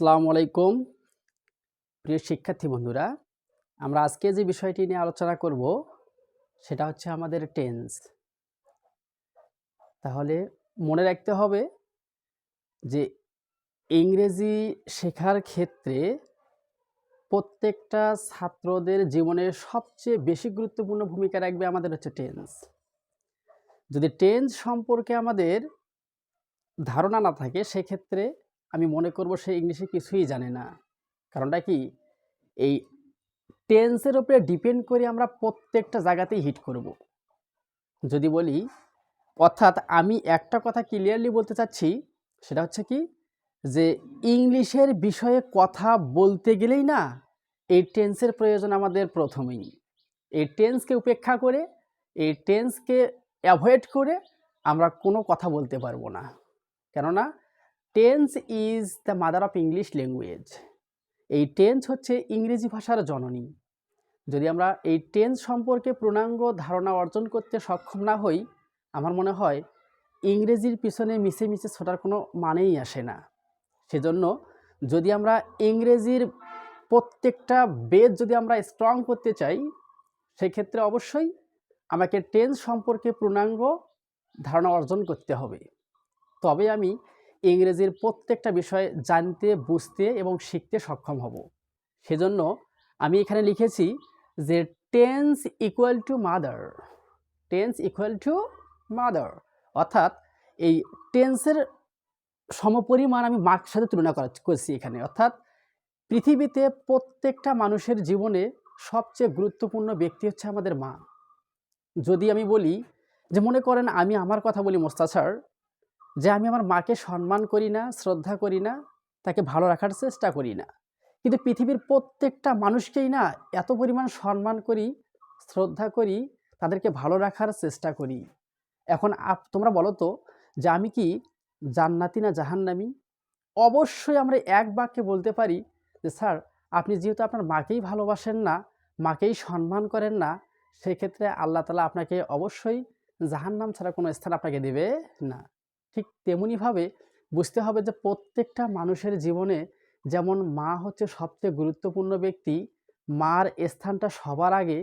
আসসালামু আলাইকুম প্রিয় শিক্ষার্থী বন্ধুরা, আমরা আজকে যে বিষয়টি নিয়ে আলোচনা করব সেটা হচ্ছে আমাদের টেন্স। তাহলে মনে রাখতে হবে যে ইংরেজি শেখার ক্ষেত্রে প্রত্যেকটা ছাত্রদের জীবনে সবচেয়ে বেশি গুরুত্বপূর্ণ ভূমিকা রাখবে আমাদের হচ্ছে টেন্স। যদি টেন্স সম্পর্কে আমাদের ধারণা না থাকে সেক্ষেত্রে আমি মনে করব সে ইংলিশে কিছুই জানে না। কারণটা কি, এই টেন্সের উপরে ডিপেন্ড করে আমরা প্রত্যেকটা জায়গাতেই হিট করব। যদি বলি, অর্থাৎ আমি একটা কথা ক্লিয়ারলি বলতে চাচ্ছি, সেটা হচ্ছে কি, যে ইংলিশের বিষয়ে কথা বলতে গেলেই না এই টেন্সের প্রয়োজন আমাদের প্রথমেই। এই টেন্সকে উপেক্ষা করে, এই টেন্সকে অ্যাভয়েড করে আমরা কোনো কথা বলতে পারবো না। কেননা tense is the mother of English language. এই টেন্স হচ্ছে ইংরেজি ভাষার জননী। যদি আমরা এই টেন্স সম্পর্কে পূর্ণাঙ্গ ধারণা অর্জন করতে সক্ষম না হই, আমার মনে হয় ইংরেজির পিছনে মিশে মিশে ছোটার কোনো মানেই আসে না। সেজন্য যদি আমরা ইংরেজির প্রত্যেকটা বেদ যদি আমরা স্ট্রং করতে চাই, সেক্ষেত্রে অবশ্যই আমাকে টেন্স সম্পর্কে পূর্ণাঙ্গ ধারণা অর্জন করতে হবে। তবে আমি ইংরেজির প্রত্যেকটা বিষয় জানতে, বুঝতে এবং শিখতে সক্ষম হব। সেজন্য আমি এখানে লিখেছি যে tense equal to mother. Tense equal to mother, অর্থাৎ এই টেন্সের সমপরিমাণ আমি মার সাথে তুলনা করছি এখানে। অর্থাৎ পৃথিবীতে প্রত্যেকটা মানুষের জীবনে সবচেয়ে গুরুত্বপূর্ণ ব্যক্তি হচ্ছে আমাদের মা। যদি আমি বলি যে, মনে করেন আমি আমার কথা বলি মোস্তাছার, যে আমি আমার মাকে সম্মান করি না, শ্রদ্ধা করি না, তাকে ভালো রাখার চেষ্টা করি না, কিন্তু পৃথিবীর প্রত্যেকটা মানুষকেই না এত পরিমাণ সম্মান করি, শ্রদ্ধা করি, তাদেরকে ভালো রাখার চেষ্টা করি। এখন তোমরা বলো তো, যে আমি কি জান্নাতি না জাহান্নামী? অবশ্যই আমরা এক বাক্যে বলতে পারি যে স্যার, আপনি যেহেতু আপনার মাকেই ভালোবাসেন না, মাকেই সম্মান করেন না, সেক্ষেত্রে আল্লাহ তাআলা আপনাকে অবশ্যই জাহান্নাম ছাড়া কোনো স্থান আপনাকে দেবে না। ঠিক তেমনিভাবে বুঝতে হবে যে প্রত্যেকটা মানুষের জীবনে যেমন মা হচ্ছে সবচেয়ে গুরুত্বপূর্ণ ব্যক্তি, মার স্থানটা সবার আগে,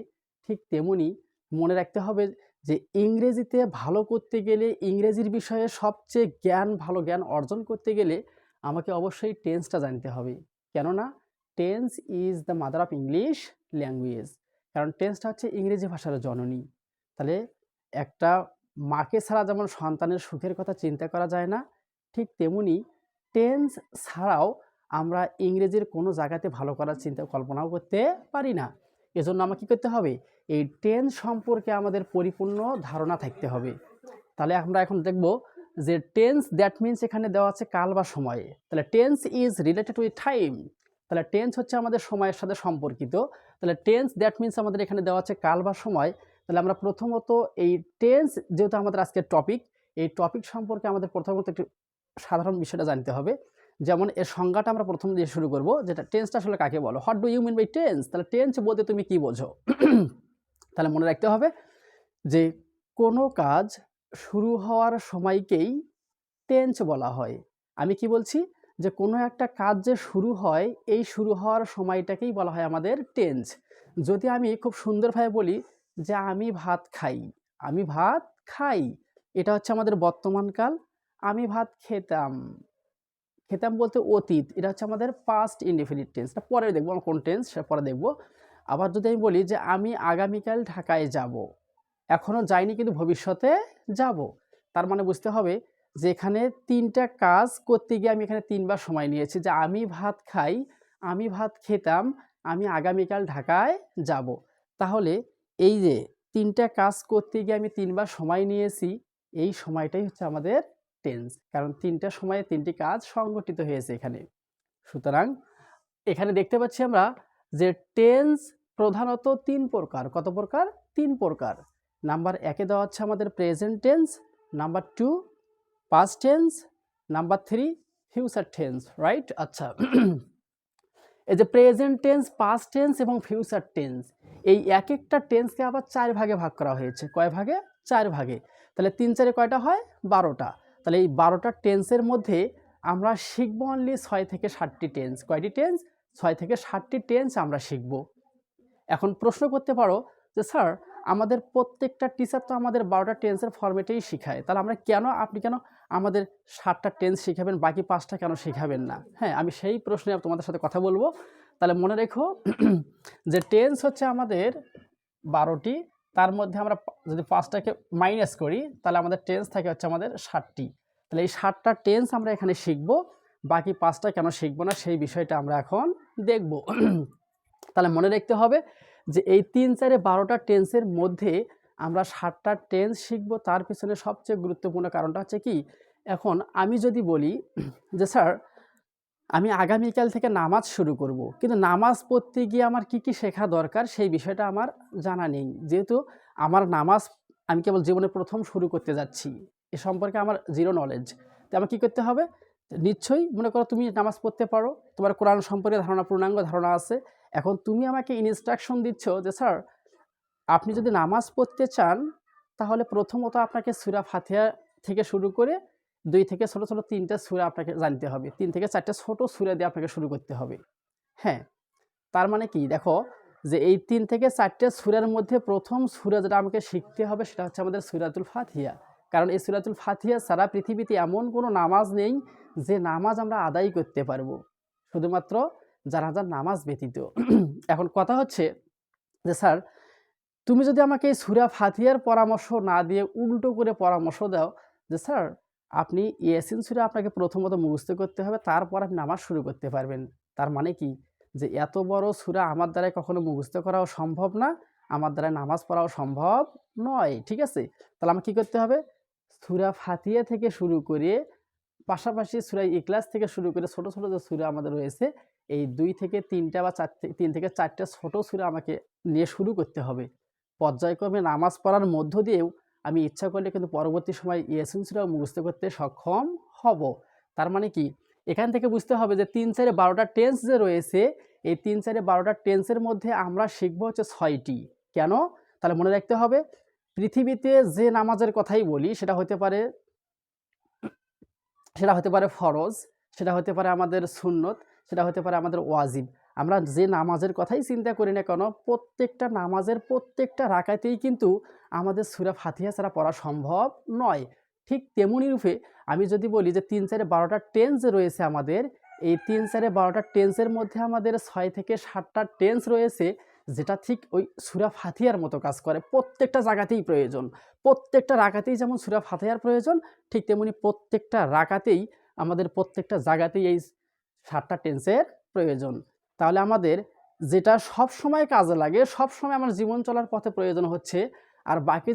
ঠিক তেমনি মনে রাখতে হবে যে ইংরেজিতে ভালো করতে গেলে, ইংরেজির বিষয়ে সবচেয়ে ভালো জ্ঞান অর্জন করতে গেলে আমাকে অবশ্যই টেন্সটা জানতে হবে। কেননা tense is the mother of English language. কারণ টেন্সটা হচ্ছে ইংরেজি ভাষার জননী। তাহলে একটা মাকে ছাড়া যেমন সন্তানের সুখের কথা চিন্তা করা যায় না, ঠিক তেমনি টেন্স ছাড়াও আমরা ইংরেজির কোনো জায়গাতে ভালো করার চিন্তা কল্পনাও করতে পারি না। এজন্য আমাকে কী করতে হবে, এই টেন্স সম্পর্কে আমাদের পরিপূর্ণ ধারণা থাকতে হবে। তাহলে আমরা এখন দেখব যে টেন্স, দ্যাট মিনস এখানে দেওয়া আছে কাল বা সময়ে। তাহলে tense is related with time. তাহলে টেন্স হচ্ছে আমাদের সময়ের সাথে সম্পর্কিত। তাহলে টেন্স দ্যাট মিনস আমাদের এখানে দেওয়া আছে কাল বা সময়। তাহলে আমরা প্রথমত এই টেন্স, যেহেতু আমাদের আজকের টপিক, এই টপিক সম্পর্কে আমাদের প্রথমত একটু সাধারণ বিষয়টা জানতে হবে। যেমন এর সংজ্ঞাটা আমরা প্রথম দিয়ে শুরু করব, যেটা টেন্সটা আসলে কাকে বলো, what do you mean by tense. তাহলে টেন্স বলতে তুমি কি বোঝো? তাহলে মনে রাখতে হবে যে কোনো কাজ শুরু হওয়ার সময়কেই টেন্স বলা হয়। আমি কি বলছি, যে কোনো একটা কাজ যে শুরু হয়, এই শুরু হওয়ার সময়টাকেই বলা হয় আমাদের টেন্স। যদি আমি খুব সুন্দরভাবে বলি যে আমি ভাত খাই, আমি ভাত খাই, এটা হচ্ছে আমাদের বর্তমানকাল। আমি ভাত খেতাম, খেতাম বলতে অতীত, এটা হচ্ছে আমাদের পাস্ট ইনডেফিনিট টেন্স। এটা পরে দেখবো আমরা কোন টেন্স, সেটা পরে দেখবো। আবার যদি আমি বলি যে আমি আগামীকাল ঢাকায় যাব, এখনও যাইনি কিন্তু ভবিষ্যতে যাব, তার মানে বুঝতে হবে যে এখানে ৩টা কাজ করতে গিয়ে আমি এখানে ৩ বার সময় নিয়েছি। যে আমি ভাত খাই, আমি ভাত খেতাম, আমি আগামীকাল ঢাকায় যাব। তাহলে এই যে ৩টা কাজ করতে গিয়ে আমি ৩ বার সময় নিয়েছি, এই সময়টাই হচ্ছে আমাদের টেন্স। কারণ ৩টা সময়ে ৩টি কাজ সংগঠিত হয়েছে এখানে। সুতরাং এখানে দেখতে পাচ্ছি আমরা যে টেন্স প্রধানত ৩ প্রকার। কত প্রকার? ৩ প্রকার। নাম্বার ১ এ দেওয়া হচ্ছে আমাদের present tense, number 2 past tense, number 3 future tense, right? আচ্ছা, এই যে প্রেজেন্ট টেন্স, পাস্ট টেন্স এবং ফিউচার টেন্স, এই এক একটা টেন্সকে আবার ৪ ভাগে ভাগ করা হয়েছে। কয় ভাগে? ৪ ভাগে। তাহলে ৩ ৪ কয়টা হয়? ১২টা। তাহলে এই ১২টা টেন্সের মধ্যে আমরা শিখব অনলি 6 থেকে 7টি টেন্স। কয়টি টেন্স? 6 থেকে 7টি টেন্স আমরা শিখব। এখন প্রশ্ন করতে পারো যে স্যার আমাদের প্রত্যেকটা টিচার তো আমাদের 12টা টেন্সের ফরম্যাটেই শিখায়, তাহলে আপনি কেন আমাদের 7টা টেন্স শিখাবেন, বাকি 5টা কেন শিখাবেন না? হ্যাঁ, আমি সেই প্রশ্নে তোমাদের সাথে কথা বলবো। তাহলে মনে রেখো যে টেন্স হচ্ছে আমাদের 12টি, তার মধ্যে আমরা যদি 5টাকে মাইনাস করি তাহলে আমাদের টেন্স থাকে হচ্ছে আমাদের 7টি। তাহলে এই 7টা টেন্স আমরা এখানে শিখব, বাকি 5টা কেন শিখবো না সেই বিষয়টা আমরা এখন দেখব। তাহলে মনে রাখতে হবে যে এই 3, 4, 12টা টেন্সের মধ্যে আমরা 7টা টেন্স শিখব। তার পিছনে সবচেয়ে গুরুত্বপূর্ণ কারণটা হচ্ছে কি, এখন আমি যদি বলি যে স্যার আমি আগামীকাল থেকে নামাজ শুরু করব, কিন্তু নামাজ পড়তে গিয়ে আমার কি কি শেখা দরকার সেই বিষয়টা আমার জানা নেই। যেহেতু আমার নামাজ আমি কেবল জীবনে প্রথম শুরু করতে যাচ্ছি, এ সম্পর্কে আমার জিরো নলেজ। তো আমার কী করতে হবে? নিশ্চয়ই মনে করো তুমি নামাজ পড়তে পারো, তোমার কোরআন সম্পর্কে পূর্ণাঙ্গ ধারণা আছে। এখন তুমি আমাকে ইনস্ট্রাকশন দিচ্ছ যে স্যার আপনি যদি নামাজ পড়তে চান তাহলে প্রথমত আপনাকে সূরা ফাতিহা থেকে শুরু করে 2 থেকে ছোট ছোট 3টা সূরা আপনাকে জানতে হবে। 3 থেকে 4টা ছোট সূরা দিয়ে আপনাকে শুরু করতে হবে। হ্যাঁ, তার মানে কি দেখো যে এই 3 থেকে 4টে সূরার মধ্যে প্রথম সূরা যেটা আমাকে শিখতে হবে সেটা হচ্ছে আমাদের সূরাতুল ফাতিহা। কারণ এই সূরাতুল ফাতিহা ছাড়া পৃথিবীতে এমন কোনো নামাজ নেই যে নামাজ আমরা আদায় করতে পারবো, শুধুমাত্র জানাজার নামাজ ব্যতীত। এখন কথা হচ্ছে যে স্যার তুমি যদি আমাকে এই সূরা ফাতিহার পরামর্শ না দিয়ে উল্টো করে পরামর্শ দাও যে স্যার আপনি ইয়াসিন সূরা আপনাকে প্রথমত মুখস্থ করতে হবে, তারপর আপনি নামাজ শুরু করতে পারবেন। তার মানে কি যে এত বড় সূরা আমার দ্বারা কখনো মুখস্থ করাও সম্ভব না, আমার দ্বারা নামাজ পড়াও সম্ভব নয়। ঠিক আছে? তাহলে আমার কী করতে হবে? সূরা ফাতিহা থেকে শুরু করে পাশাপাশি সূরা ইখলাস থেকে শুরু করে ছোট ছোট যে সূরা আমাদের রয়েছে এই 2 থেকে 3টা বা 3 থেকে 4টা ছোট সূরা আমাকে নিয়ে শুরু করতে হবে। পর্যায়ক্রমে নামাজ পড়ার মধ্য দিয়েও আমি ইচ্ছা করলে কিন্তু পরবর্তী সময় ইয়াসিন সূরাও মুখস্থ করতে সক্ষম হব। তার মানে কি এখান থেকে বুঝতে হবে যে 3, 4, 12টা টেন্স যে রয়েছে এই 3, 4, 12টা টেন্সের মধ্যে আমরা শিখব হচ্ছে 6টি। কেন? তাহলে মনে রাখতে হবে পৃথিবীতে যে নামাজের কথাই বলি সেটা হতে পারে ফরজ, সেটা হতে পারে আমাদের সুন্নত, সেটা হতে পারে আমাদের ওয়াজিব। আমরা যে নামাজের কথাই চিন্তা করি না কেন প্রত্যেকটা নামাজের প্রত্যেকটা রাকাতেই কিন্তু আমাদের সূরা ফাতিহা ছাড়া পড়া সম্ভব নয়। ঠিক তেমনি রূপে আমি যদি বলি যে 3, 4, 12টা টেন্স রয়েছে আমাদের, এই 3, 4, 12টা টেন্সের মধ্যে আমাদের 6 থেকে 7টা টেন্স রয়েছে যেটা ঠিক ওই সূরা ফাতিহার মতো কাজ করে। প্রত্যেকটা জায়গাতেই প্রয়োজন, প্রত্যেকটা রাকাতেই যেমন সূরা ফাতিহার প্রয়োজন ঠিক তেমনি প্রত্যেকটা রাকাতেই আমাদের প্রত্যেকটা জায়গাতেই এই 7টা টেন্সের প্রয়োজন। তাহলে আমাদের যেটা সব সময় কাজে লাগে, সব সময় আমার জীবন চলার পথে প্রয়োজন হচ্ছে, আর বাকি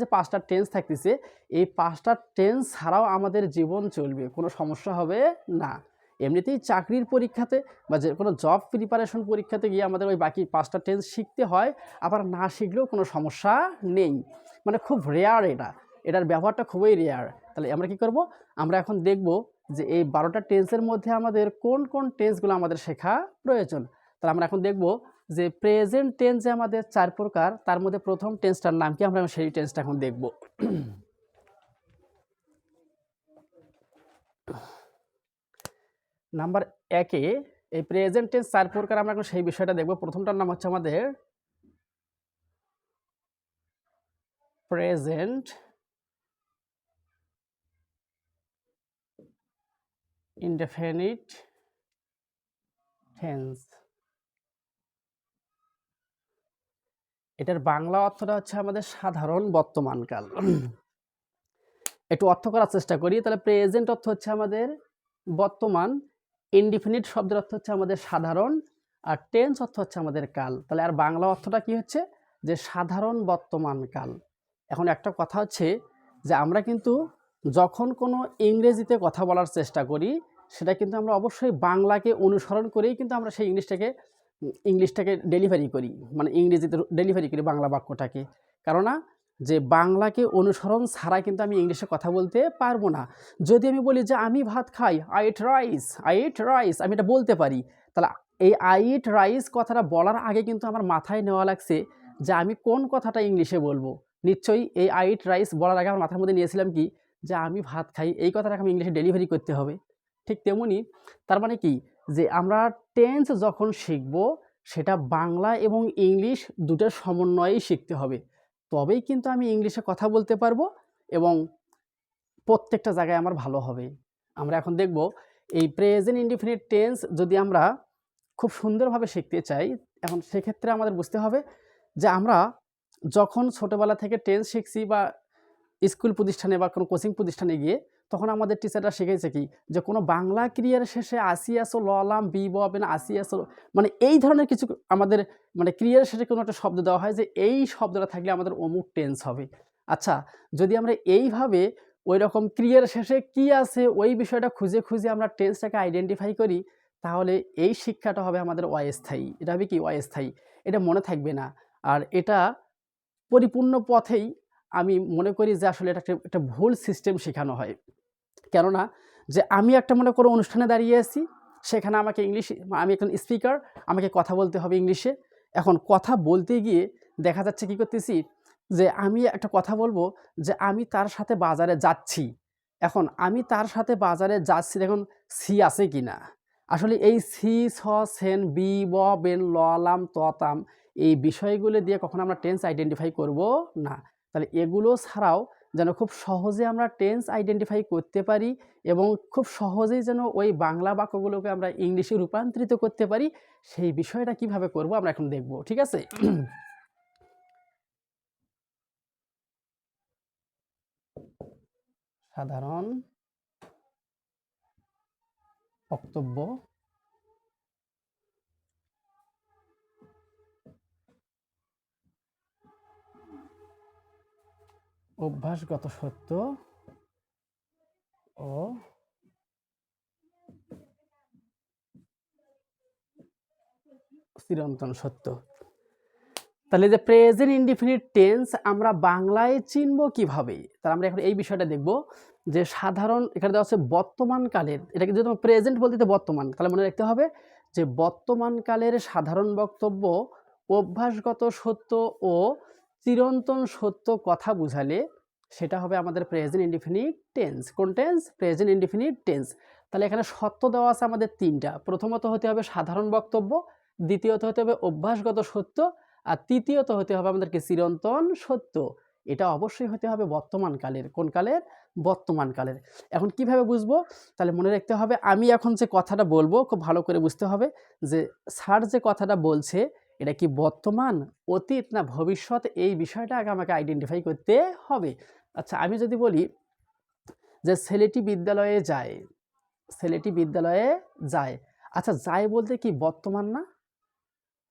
যে 5টা টেন্স থাকতেছে এই 5টা টেন্স ছাড়াও আমাদের জীবন চলবে, কোনো সমস্যা হবে না। এমনিতেই চাকরির পরীক্ষাতে বা যে কোনো জব প্রিপারেশন পরীক্ষাতে গিয়ে আমাদের ওই বাকি 5টা টেন্স শিখতে হয়, আবার না শিখলেও কোনো সমস্যা নেই। মানে খুব রেয়ার এটার ব্যবহারটা খুবই রেয়ার। তাহলে আমরা কি করব? আমরা এখন দেখব যে এই 12টা টেন্সের মধ্যে আমাদের কোন কোন টেন্সগুলো আমাদের শেখা প্রয়োজন। তাহলে আমরা এখন দেখব যে প্রেজেন্ট টেন্স যে আমাদের 4 প্রকার, তার মধ্যে প্রথম টেন্সটার নাম কি আমরা সেই টেন্সটা এখন দেখব। নাম্বার 1-এ এই প্রেজেন্ট টেন্স 4 প্রকার আমরা এখন সেই বিষয়টা দেখব। প্রথমটার নাম হচ্ছে আমাদের প্রেজেন্ট ইনডেফিনিট টেন্স। এটার বাংলা অর্থটা হচ্ছে আমাদের সাধারণ বর্তমানকাল। একটু অর্থ করার চেষ্টা করি। তাহলে প্রেজেন্ট অর্থ হচ্ছে আমাদের বর্তমান, ইনডিফিনিট শব্দের অর্থ হচ্ছে আমাদের সাধারণ, আর টেন্স অর্থ হচ্ছে আমাদের কাল। তাহলে আর বাংলা অর্থটা কি হচ্ছে? যে সাধারণ বর্তমান কাল। এখন একটা কথা হচ্ছে যে আমরা কিন্তু যখন কোনো ইংরেজিতে কথা বলার চেষ্টা করি সেটা কিন্তু আমরা অবশ্যই বাংলাকে অনুসরণ করেই কিন্তু আমরা সেই ইংলিশটাকে ডেলিভারি করি, মানে ইংরেজিতে ডেলিভারি করি বাংলা বাক্যটাকে। কেননা যে বাংলাকে অনুসরণ ছাড়া কিন্তু আমি ইংলিশে কথা বলতে পারবো না। যদি আমি বলি যে আমি ভাত খাই, আই ইট রাইস, আমি এটা বলতে পারি। তাহলে এই আই ইট রাইস কথাটা বলার আগে কিন্তু আমার মাথায় নেওয়া লাগছে যে আমি কোন কথাটা ইংলিশে বলবো। নিশ্চয়ই এই আই ইট রাইস বলার আগে আমার মাথার মধ্যে নিয়েছিলাম কি যে আমি ভাত খাই, এই কথাটাকে আমি ইংলিশে ডেলিভারি করতে হবে। ঠিক তেমনি তার মানে কি, যে আমরা টেন্স যখন শিখব সেটা বাংলা এবং ইংলিশ দুটোর সমন্বয়েই শিখতে হবে। তবেই কিন্তু আমি ইংলিশে কথা বলতে পারবো এবং প্রত্যেকটা জায়গায় আমার ভালো হবে। আমরা এখন দেখব এই প্রেজেন্ট ইনডিফিনিট টেন্স যদি আমরা খুব সুন্দরভাবে শিখতে চাই, এখন সেক্ষেত্রে আমাদের বুঝতে হবে যে আমরা যখন ছোটোবেলা থেকে টেন্স শিখছি বা স্কুল প্রতিষ্ঠানে বা কোনো কোচিং প্রতিষ্ঠানে গিয়ে, তখন আমাদের টিচাররা শিখিয়েছে কি, যে কোনো বাংলা ক্রিয়ার শেষে আসি আসো ললাম বি বেন আসি আসো, মানে এই ধরনের কিছু আমাদের মানে ক্রিয়ার শেষে কোনো একটা শব্দ দেওয়া হয় যে এই শব্দটা থাকলে আমাদের অমুক টেন্স হবে। আচ্ছা, যদি আমরা এইভাবে ওই রকম ক্রিয়ার শেষে কি আছে ওই বিষয়টা খুঁজে খুঁজে আমরা টেন্সটাকে আইডেন্টিফাই করি, তাহলে এই শিক্ষাটা হবে আমাদের অস্থায়ী। এটা হবে কি, অস্থায়ী। এটা মনে থাকবে না। আর এটা পরিপূর্ণ পথেই আমি মনে করি যে আসলে এটা একটা ভুল সিস্টেম শেখানো হয়। কেননা যে আমি একটা মনে করো অনুষ্ঠানে দাঁড়িয়ে আছি, সেখানে আমাকে ইংলিশ, আমি একজন স্পিকার, আমাকে কথা বলতে হবে ইংলিশে। এখন কথা বলতে গিয়ে দেখা যাচ্ছে কি করতেছি, যে আমি একটা কথা বলবো যে আমি তার সাথে বাজারে যাচ্ছি। এখন আমি তার সাথে বাজারে যাচ্ছি, দেখুন সি আছে কি না? আসলে এই সি, স, সেন, বি, ব, বেন, ল, লাম, ত, তাম এই বিষয়গুলো দিয়ে কখনো আমরা টেন্স আইডেন্টিফাই করব না। তাহলে এগুলো ছাড়াও যেন খুব সহজে আমরা টেন্স আইডেন্টিফাই করতে পারি এবং খুব সহজেই যেন ওই বাংলা বাক্যগুলোকে আমরা ইংলিশে রূপান্তরিত করতে পারি, সেই বিষয়টা কিভাবে করব আমরা এখন দেখব। ঠিক আছে? সাধারণ বক্তব্য, অভ্যাসগত সত্য ও চিরন্তন সত্য। তাহলে যে প্রেজেন্ট ইনডিফিনিট টেন্স আমরা বাংলায় চিনব কিভাবে, তাহলে আমরা এখন এই বিষয়টা দেখব যে সাধারণ, এখানে দেওয়া আছে বর্তমান কালের, এটাকে যদি আমরা প্রেজেন্ট বলতে তো বর্তমান, তাহলে মনে রাখতে হবে যে বর্তমান কালের সাধারণ বক্তব্য, অভ্যাসগত সত্য ও চিরন্তন সত্য কথা বুঝালে সেটা হবে আমাদের প্রেজেন্ট ইনডিফিনিট টেন্স। কোন টেন্স? Present indefinite tense. তাহলে এখানে সত্য দেওয়া আছে আমাদের তিনটা। প্রথমত হতে হবে সাধারণ বক্তব্য, দ্বিতীয়ত হতে হবে অভ্যাসগত সত্য, আর তৃতীয়ত হতে হবে আমাদেরকে চিরন্তন সত্য। এটা অবশ্যই হতে হবে বর্তমান কালের। কোন কালের? বর্তমান কালের। এখন কিভাবে বুঝবো? তাহলে মনে রাখতে হবে আমি এখন যে কথাটা বলবো খুব ভালো করে বুঝতে হবে যে স্যার যে কথাটা বলছে এটা কি বর্তমান, অতীত না ভবিষ্যৎ, এই বিষয়টা আগে আমাকে আইডেন্টিফাই করতে হবে। আচ্ছা, আমি যদি বলি যে ছেলেটি বিদ্যালয়ে যায়, ছেলেটি বিদ্যালয়ে যায়, আচ্ছা যায় বলতে কি বর্তমান না,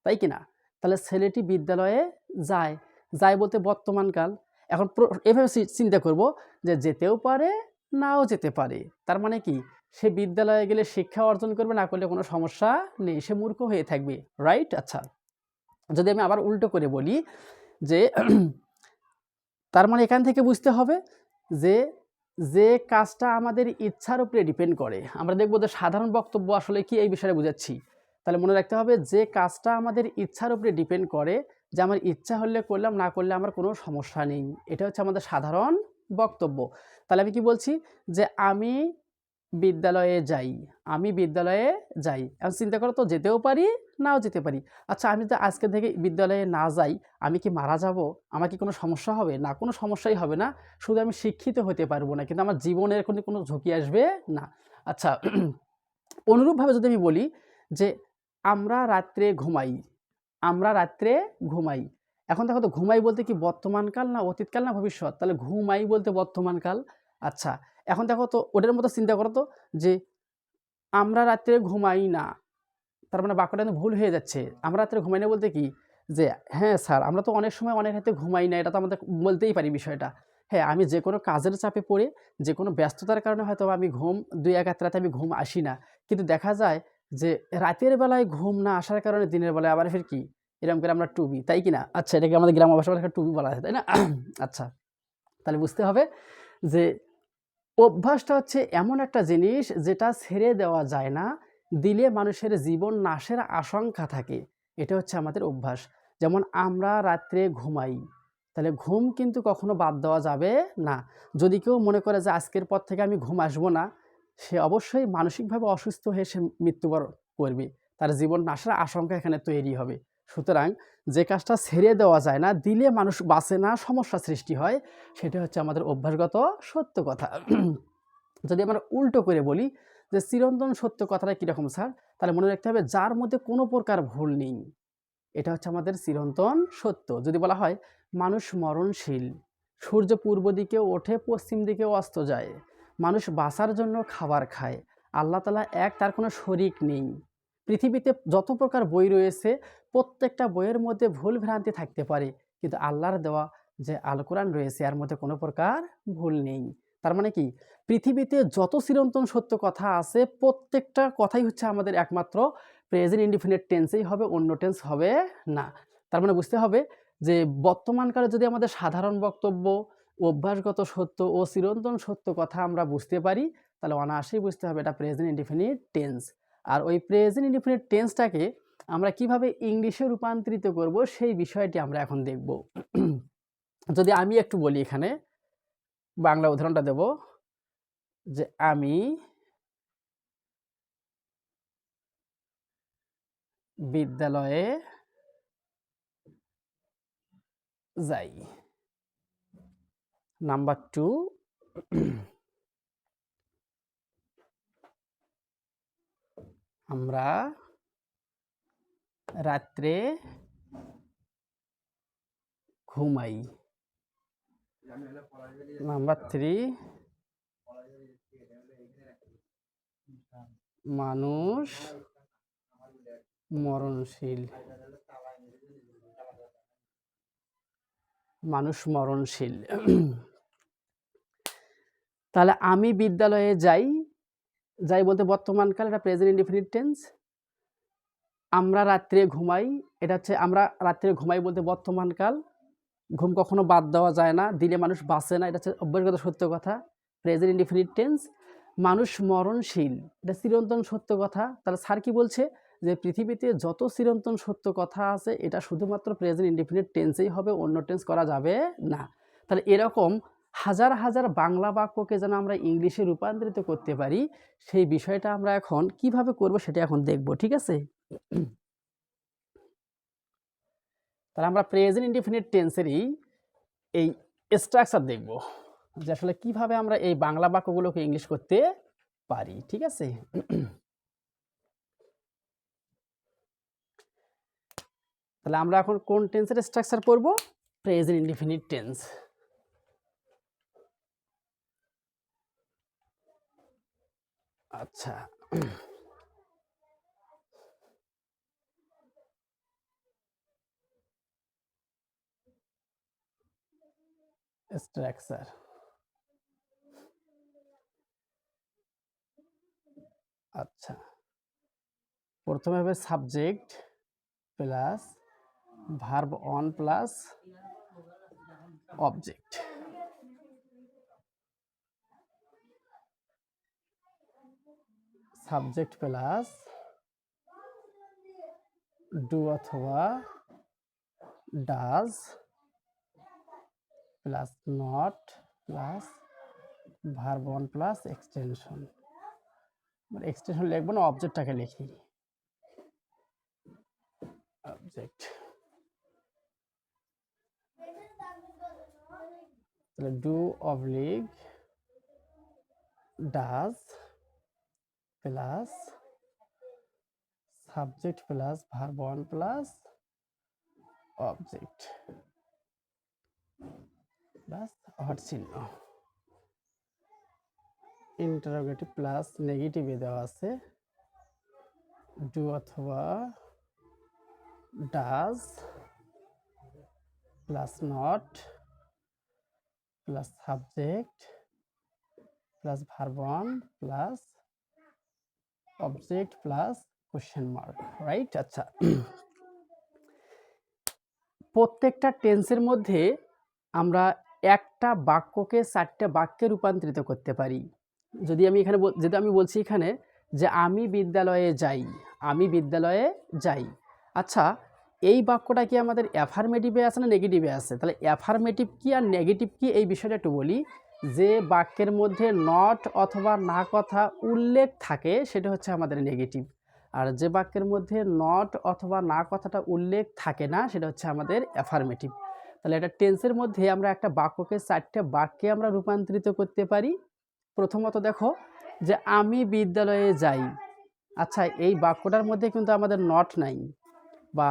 তাই কি না? তাহলে ছেলেটি বিদ্যালয়ে যায়, যায় বলতে বর্তমানকাল। এখন এভাবে চিন্তা করব যে যেতেও পারে, নাও যেতে পারে। তার মানে কি, সে বিদ্যালয়ে গেলে শিক্ষা অর্জন করবে, না করলে কোনো সমস্যা নেই, সে মূর্খ হয়ে থাকবে। রাইট? আচ্ছা, যদি আমি আবার উল্টো করে বলি যে তার মানে এখান থেকে বুঝতে হবে যে যে কাজটা আমাদের ইচ্ছার উপরে ডিপেন্ড করে, আমরা দেখব যে সাধারণ বক্তব্য আসলে কি এই বিষয়ে বুঝাচ্ছি। তাহলে মনে রাখতে হবে যে কাজটা আমাদের ইচ্ছার উপরে ডিপেন্ড করে, যে আমার ইচ্ছা হলে করলাম, না করলে আমার কোনো সমস্যা নেই, এটা হচ্ছে আমাদের সাধারণ বক্তব্য। তাহলে আমি কি বলছি যে আমি বিদ্যালয়ে যাই, আমি বিদ্যালয়ে যাই। এখন চিন্তা করো তো, যেতেও পারি, নাও যেতে পারি। আচ্ছা, আমি যদি আজকে থেকে বিদ্যালয়ে না যাই, আমি কি মারা যাব? আমার কি কোনো সমস্যা হবে? না, কোনো সমস্যাই হবে না। শুধু আমি শিক্ষিত হতে পারবো না, কিন্তু আমার জীবনের কোনো ঝুঁকি আসবে না। আচ্ছা, অনুরূপভাবে যদি আমি বলি যে আমরা রাত্রে ঘুমাই, আমরা রাত্রে ঘুমাই। এখন দেখো তো, ঘুমাই বলতে কি বর্তমানকাল না অতীতকাল না ভবিষ্যৎ? তাহলে ঘুমাই বলতে বর্তমানকাল। আচ্ছা, এখন দেখো তো ওটার মতো চিন্তা করো তো যে আমরা রাত্রে ঘুমাই না, তার মানে বাক্যটা কিন্তু ভুল হয়ে যাচ্ছে। আমরা রাত্রে ঘুমাই না বলতে কি, যে হ্যাঁ স্যার আমরা তো অনেক সময় অনেক রাতে ঘুমাই না, এটা তো আমাদের বলতেই পারি বিষয়টা। হ্যাঁ, আমি যে কোনো কাজের চাপে পড়ে, যে কোনো ব্যস্ততার কারণে হয়তো আমি ঘুম ২-১ রাতে আমি ঘুম আসি না। কিন্তু দেখা যায় যে রাতের বেলায় ঘুম না আসার কারণে দিনের বেলায় আবার ফের কি এরকম করে আমরা টুবি, তাই কি না? আচ্ছা, এটাকে আমাদের গ্রাম্য ভাষায় একটা টুবি বলা হয়, তাই না? আচ্ছা, তাহলে বুঝতে হবে যে অভ্যাসটা হচ্ছে এমন একটা জিনিস যেটা ছেড়ে দেওয়া যায় না, দিলে মানুষের জীবন নাশের আশঙ্কা থাকে। এটা হচ্ছে আমাদের অভ্যাস। যেমন আমরা রাত্রে ঘুমাই, তাহলে ঘুম কিন্তু কখনো বাদ দেওয়া যাবে না। যদি কেউ মনে করে যে আজকের পর থেকে আমি ঘুম আসবো না, সে অবশ্যই মানসিকভাবে অসুস্থ হয়ে সে মৃত্যুবরণ করবে। তার জীবন নাশের আশঙ্কা এখানে তৈরি হবে। সুতরাং যে কাজটা ছেড়ে দেওয়া যায় না, দিলে মানুষ বাঁচে না, সমস্যা সৃষ্টি হয়, সেটা হচ্ছে আমাদের অভ্যাসগত সত্য কথা। যদি আমরা উল্টো করে বলি যে চিরন্তন সত্য কথাটা কীরকম স্যার? তাহলে মনে রাখতে হবে যার মধ্যে কোনো প্রকার ভুল নেই, এটা হচ্ছে আমাদের চিরন্তন সত্য। যদি বলা হয় মানুষ মরণশীল, সূর্য পূর্ব দিকে ওঠে, পশ্চিম দিকেও অস্ত যায়, মানুষ বাঁচার জন্য খাবার খায়, আল্লাহ তাআলা এক, তার কোনো শরিক নেই। পৃথিবীতে যত প্রকার বই রয়েছে প্রত্যেকটা বইয়ের মধ্যে ভুল ভ্রান্তি থাকতে পারে, কিন্তু আল্লাহর দেওয়া যে আল কোরআন রয়েছে এর মধ্যে কোনো প্রকার ভুল নেই। তার মানে কি, পৃথিবীতে যত চিরন্তন সত্য কথা আছে প্রত্যেকটা কথাই হচ্ছে আমাদের একমাত্র প্রেজেন্ট ইনডিফিনিট টেন্সেই হবে, অন্য টেন্স হবে না। তার মানে বুঝতে হবে যে বর্তমানকালে যদি আমাদের সাধারণ বক্তব্য, অভ্যাসগত সত্য ও চিরন্তন সত্য কথা আমরা বুঝতে পারি, তাহলে অনায়াসেই বুঝতে হবে এটা প্রেজেন্ট ইনডিফিনিট টেন্স। আর ওই প্রেজেন্ট ইনডিফিনিট টেন্সটাকে আমরা কিভাবে ইংলিশে রূপান্তরিত করব সেই বিষয়টি আমরা এখন দেখব। যদি আমি একটু বলি, এখানে বাংলা উদাহরণটা দেব যে আমি বিদ্যালয়ে যাই। নাম্বার 2, আমরা রাত্রে ঘুমাই। নাম্বার 3, মানুষ মরণশীল। মানুষ মরণশীল। তাহলে আমি বিদ্যালয়ে যাই, যাই বলতে বর্তমানকাল, এটা প্রেজেন্ট ইনডিফিনিট টেন্স। আমরা রাত্রে ঘুমাই, এটা হচ্ছে আমরা রাত্রে ঘুমাই বলতে বর্তমানকাল। ঘুম কখনো বাদ দেওয়া যায় না, দিলে মানুষ বাঁচে না, এটা হচ্ছে অভ্যাসগত সত্য কথা, প্রেজেন্ট ইনডিফিনিট টেন্স। মানুষ মরণশীল, এটা চিরন্তন সত্য কথা। তাহলে স্যার কি বলছে যে পৃথিবীতে যত চিরন্তন সত্য কথা আছে এটা শুধুমাত্র প্রেজেন্ট ইনডিফিনিট টেন্সেই হবে, অন্য টেন্স করা যাবে না। তাহলে এরকম হাজার হাজার বাংলা বাক্যকে যেন আমরা ইংলিশে রূপান্তরিত করতে পারি, সেই বিষয়টা আমরা এখন কিভাবে করব সেটা এখন দেখব, ঠিক আছে? তাহলে আমরা প্রেজেন্ট ইনডিফিনিট টেন্সেরই এই স্ট্রাকচার দেখব যে আসলে কিভাবে আমরা এই বাংলা বাক্যগুলোকে ইংলিশ করতে পারি, ঠিক আছে? তাহলে আমরা এখন কোন টেন্সের স্ট্রাকচার পড়ব? Present indefinite tense. আচ্ছা, স্ট্রাকচার। আচ্ছা, প্রথমে হবে subject plus verb one plus object. Subject plus do অথবা does plus not plus verb one plus extension. Extension লিখবো না, অবজেক্টটাকে লিখি, অবজেক্ট। তাহলে do oblique does plus subject plus verb one plus object plus হট চিহ্ন। ইন্টারোগেটিভ প্লাস নেগেটিভে দেওয়া আছে ডু অথবা does plus not plus subject plus verb one plus object plus question mark, right? আচ্ছা, প্রত্যেকটা টেন্সের মধ্যে আমরা একটা বাক্যকে 4টে বাক্যে রূপান্তরিত করতে পারি। যদি আমি এখানে যেটা আমি বলছি এখানে যে আমি বিদ্যালয়ে যাই, আমি বিদ্যালয়ে যাই। আচ্ছা, এই বাক্যটা কি আমাদের অ্যাফার্মেটিভে আছে না নেগেটিভে আছে? তাহলে অ্যাফার্মেটিভ কি আর নেগেটিভ কি এই বিষয়টা একটু বলি। যে বাক্যের মধ্যে নট অথবা না কথা উল্লেখ থাকে সেটা হচ্ছে আমাদের নেগেটিভ, আর যে বাক্যের মধ্যে নট অথবা না কথাটা উল্লেখ থাকে না সেটা হচ্ছে আমাদের অ্যাফার্মেটিভ। তাহলে এটা টেন্সের মধ্যে আমরা একটা বাক্যকে 4টে বাক্যে আমরা রূপান্তরিত করতে পারি। প্রথমত দেখো যে আমি বিদ্যালয়ে যাই। আচ্ছা, এই বাক্যটার মধ্যে কিন্তু আমাদের নট নাই বা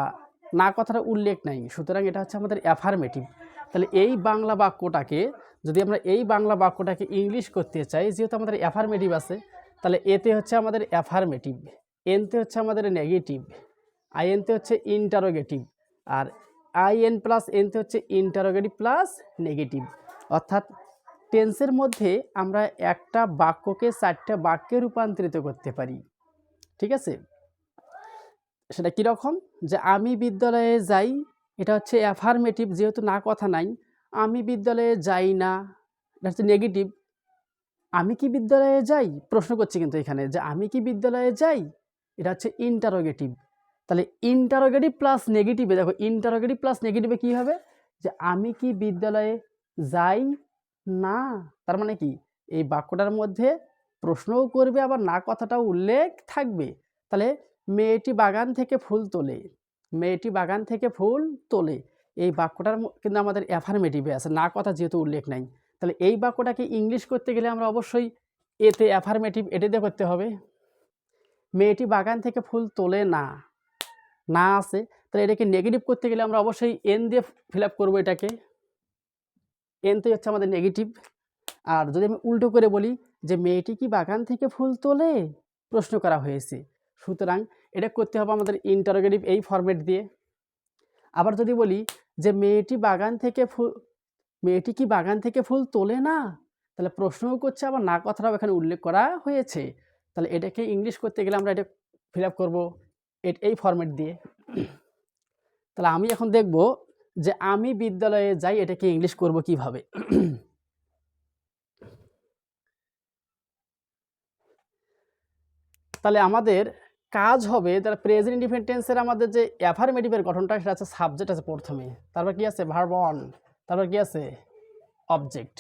না কথাটা উল্লেখ নাই, সুতরাং এটা হচ্ছে আমাদের অ্যাফার্মেটিভ। তাহলে এই বাংলা বাক্যটাকে যদি আমরা ইংলিশ করতে চাই, যেহেতু আমাদের অ্যাফার্মেটিভ আছে, তাহলে এতে হচ্ছে আমাদের অ্যাফার্মেটিভ, এনতে হচ্ছে আমাদের নেগেটিভ, আইএনতে হচ্ছে ইন্টারোগেটিভ, আর আইএন প্লাস এনতে হচ্ছে ইন্টারোগেটিভ প্লাস নেগেটিভ। অর্থাৎ টেন্সের মধ্যে আমরা একটা বাক্যকে 4টে বাক্যে রূপান্তরিত করতে পারি। ঠিক আছে, সেটা কীরকম? যে আমি বিদ্যালয়ে যাই, এটা হচ্ছে অ্যাফার্মেটিভ, যেহেতু না কথা নাই। আমি বিদ্যালয়ে যাই না, এটা হচ্ছে নেগেটিভ। আমি কি বিদ্যালয়ে যাই, প্রশ্ন করছি কিন্তু এখানে যে আমি কি বিদ্যালয়ে যাই, এটা হচ্ছে ইন্টারোগেটিভ। তাহলে ইন্টারোগেটিভ প্লাস নেগেটিভে দেখো, ইন্টারোগেটিভ প্লাস নেগেটিভে কী হবে? যে আমি কি বিদ্যালয়ে যাই না। তার মানে কি এই বাক্যটার মধ্যে প্রশ্নও করবে আবার না কথাটাও উল্লেখ থাকবে। তাহলে মেয়েটি বাগান থেকে ফুল তোলে, মেয়েটি বাগান থেকে ফুল তোলে, এই বাক্যটার কিন্তু আমাদের অ্যাফার্মেটিভে আছে, না কথা যেহেতু উল্লেখ নাই। তাহলে এই বাক্যটাকে ইংলিশ করতে গেলে আমরা অবশ্যই এতে অ্যাফার্মেটিভ এটা দিয়ে করতে হবে। মেয়েটি বাগান থেকে ফুল তোলে না, না আছে, তাহলে এটাকে নেগেটিভ করতে গেলে আমরা অবশ্যই এন দিয়ে ফিল আপ করবো। এটাকে এনতেই হচ্ছে আমাদের নেগেটিভ। আর যদি আমি উল্টো করে বলি যে মেয়েটি কি বাগান থেকে ফুল তোলে, প্রশ্ন করা হয়েছে, সুতরাং এটা করতে হবে আমাদের ইন্টারোগেটিভ এই ফরম্যাট দিয়ে। আবার যদি বলি যে মেয়েটি কি বাগান থেকে ফুল তোলে না, তাহলে প্রশ্নও করছে আবার না কথাটাও এখানে উল্লেখ করা হয়েছে। তাহলে এটাকে ইংলিশ করতে গেলে আমরা এটা ফিল আপ করবো এই ফরম্যাট দিয়ে। তাহলে আমি এখন দেখব যে আমি বিদ্যালয়ে যাই এটাকে ইংলিশ করব কিভাবে। তাহলে আমাদের কাজ হবে, তাহলে প্রেজেন্ট ইনডিফিনিট টেন্সের আমাদের যে অ্যাফার্মেটিভের গঠনটা সেটা আছে সাবজেক্ট আছে প্রথমে, তারপর কি আছে ভার্ব অন, তারপর কি আছে অবজেক্ট।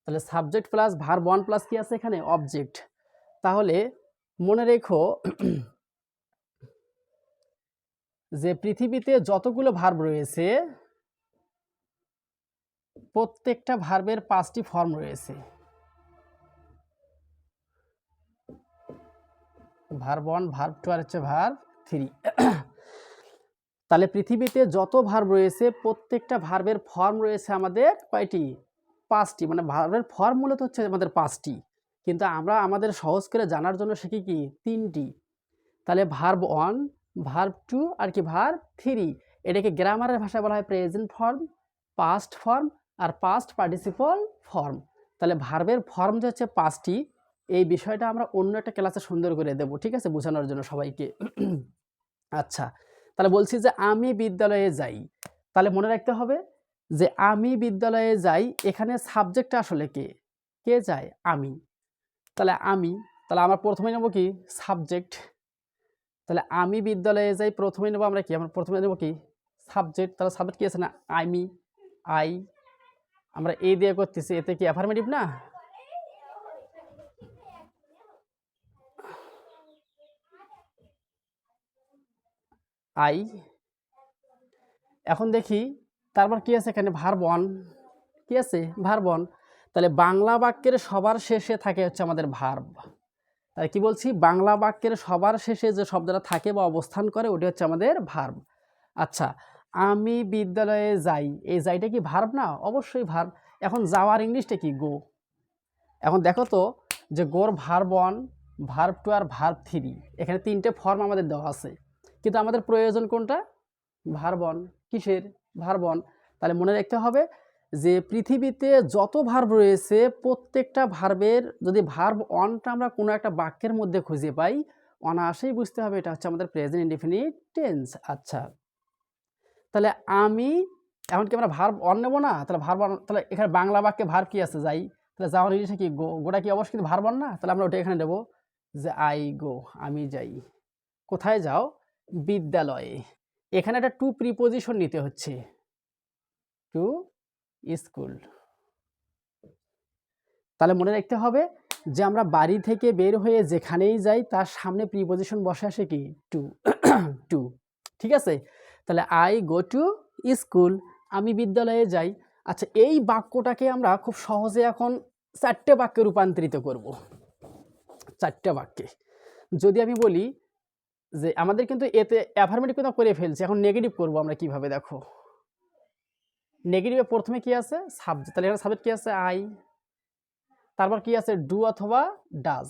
তাহলে subject plus verb one plus কি আছে এখানে অবজেক্ট। তাহলে মনে রেখো যে পৃথিবীতে যতগুলো ভার্ব রয়েছে প্রত্যেকটা ভার্বের 5টি ফর্ম রয়েছে। ভার্ব 1, ভার্ব 2 আর হচ্ছে ভার্ব 3। তাহলে পৃথিবীতে যত ভার্ব রয়েছে প্রত্যেকটা ভার্বের ফর্ম রয়েছে আমাদের কয়টি? 5টি। মানে ভার্বের ফর্ম মূলত হচ্ছে আমাদের 5টি, কিন্তু আমরা আমাদের সহজ করে জানার জন্য শিখি কি 3টি। তাহলে ভার্ব 1, ভার্ব 2 আর কি ভার্ব 3। এটাকে গ্রামারের ভাষায় বলা হয় প্রেজেন্ট ফর্ম, পাস্ট ফর্ম আর পাস্ট পার্টিসিপল ফর্ম। তাহলে ভার্বের ফর্ম যে হচ্ছে 5টি, এই বিষয়টা আমরা অন্য একটা ক্লাসে সুন্দর করে দেব, ঠিক আছে, বোঝানোর জন্য সবাইকে। আচ্ছা, তাহলে বলছি যে আমি বিদ্যালয়ে যাই। তাহলে মনে রাখতে হবে যে আমি বিদ্যালয়ে যাই, এখানে সাবজেক্টটা আসলে কে কে যায়? আমি। তাহলে আমরা প্রথমে নেব কি সাবজেক্ট। তাহলে আমি বিদ্যালয়ে যাই প্রথমে নেব আমরা কি, আমরা প্রথমে নেব কি সাবজেক্ট। তাহলে সাবজেক্ট কি আছে না আই, আমরা এই দিয়ে করতেছি, এতে কি অ্যাফার্মেটিভ না? আই। এখন দেখি তারপর কি আছে এখানে ভার্ব 1, কি আছে ভার্ব 1। তাহলে বাংলা বাক্যের সবার শেষে থাকে হচ্ছে আমাদের ভার্ব। তাহলে কি বলছি, বাংলা বাক্যের সবার শেষে যে শব্দটা থাকে বা অবস্থান করে ওটা হচ্ছে আমাদের ভার্ব। আচ্ছা, আমি বিদ্যালয়ে যাই, এই যাইটা কি ভার্ব না? অবশ্যই ভার্ব। এখন যাওয়ার ইংলিশটা কি? গো। এখন দেখো তো যে গোর ভার্ব 1, ভার্ব 2 আর ভার্ব 3, এখানে 3টে ফর্ম আমাদের দেওয়া আছে, কিন্তু আমাদের প্রয়োজন কোনটা? ভার্ব 1। কিসের? ভার্ব 1। তাহলে মনে রাখতে হবে যে পৃথিবীতে যত ভার্ব রয়েছে প্রত্যেকটা ভার্বের যদি ভার্ব 1টা আমরা কোনো একটা বাক্যের মধ্যে খুঁজে পাই, অনায়াসেই বুঝতে হবে এটা হচ্ছে আমাদের প্রেজেন্ট ইনডিফিনিট টেন্স। আচ্ছা, তাহলে আমি এখন কি আমরা ভার্ব 1 নেব না? তাহলে ভার্ব 1, তাহলে এখানে বাংলা বাক্যে ভার্ব কি আছে? যাই। তাহলে যাওয়ার ইংলিশে কি? গো। গোটা কি অবশ্যই ভার্ব 1 না? তাহলে আমরা ওটা এখানে দেবো যে আই গো, আমি যাই। কোথায় যাও? বিদ্যালয়ে। এখানে একটা টু প্রিপোজিশন নিতে হচ্ছে, টু স্কুল। তাহলে মনে রাখতে হবে যে আমরা বাড়ি থেকে বের হয়ে যেখানেই যাই তার সামনে প্রিপোজিশন বসে আসে কি, টু। টু, ঠিক আছে। তাহলে আই গো টু স্কুল, আমি বিদ্যালয়ে যাই। আচ্ছা, এই বাক্যটাকে আমরা খুব সহজে এখন 4টে বাক্যে রূপান্তরিত করব। 4টে বাক্যে যদি আমি বলি যে আমাদের কিন্তু এতে অ্যাফার্মেটিভ কথা করে ফেলছি, এখন নেগেটিভ করব আমরা কিভাবে, দেখো নেগেটিভে প্রথমে কি আছে, সাবজেক্ট। তাহলে এখানে সাবজেক্ট কি আছে, আই। তারপর কি আছে, ডু অথবা ডাজ।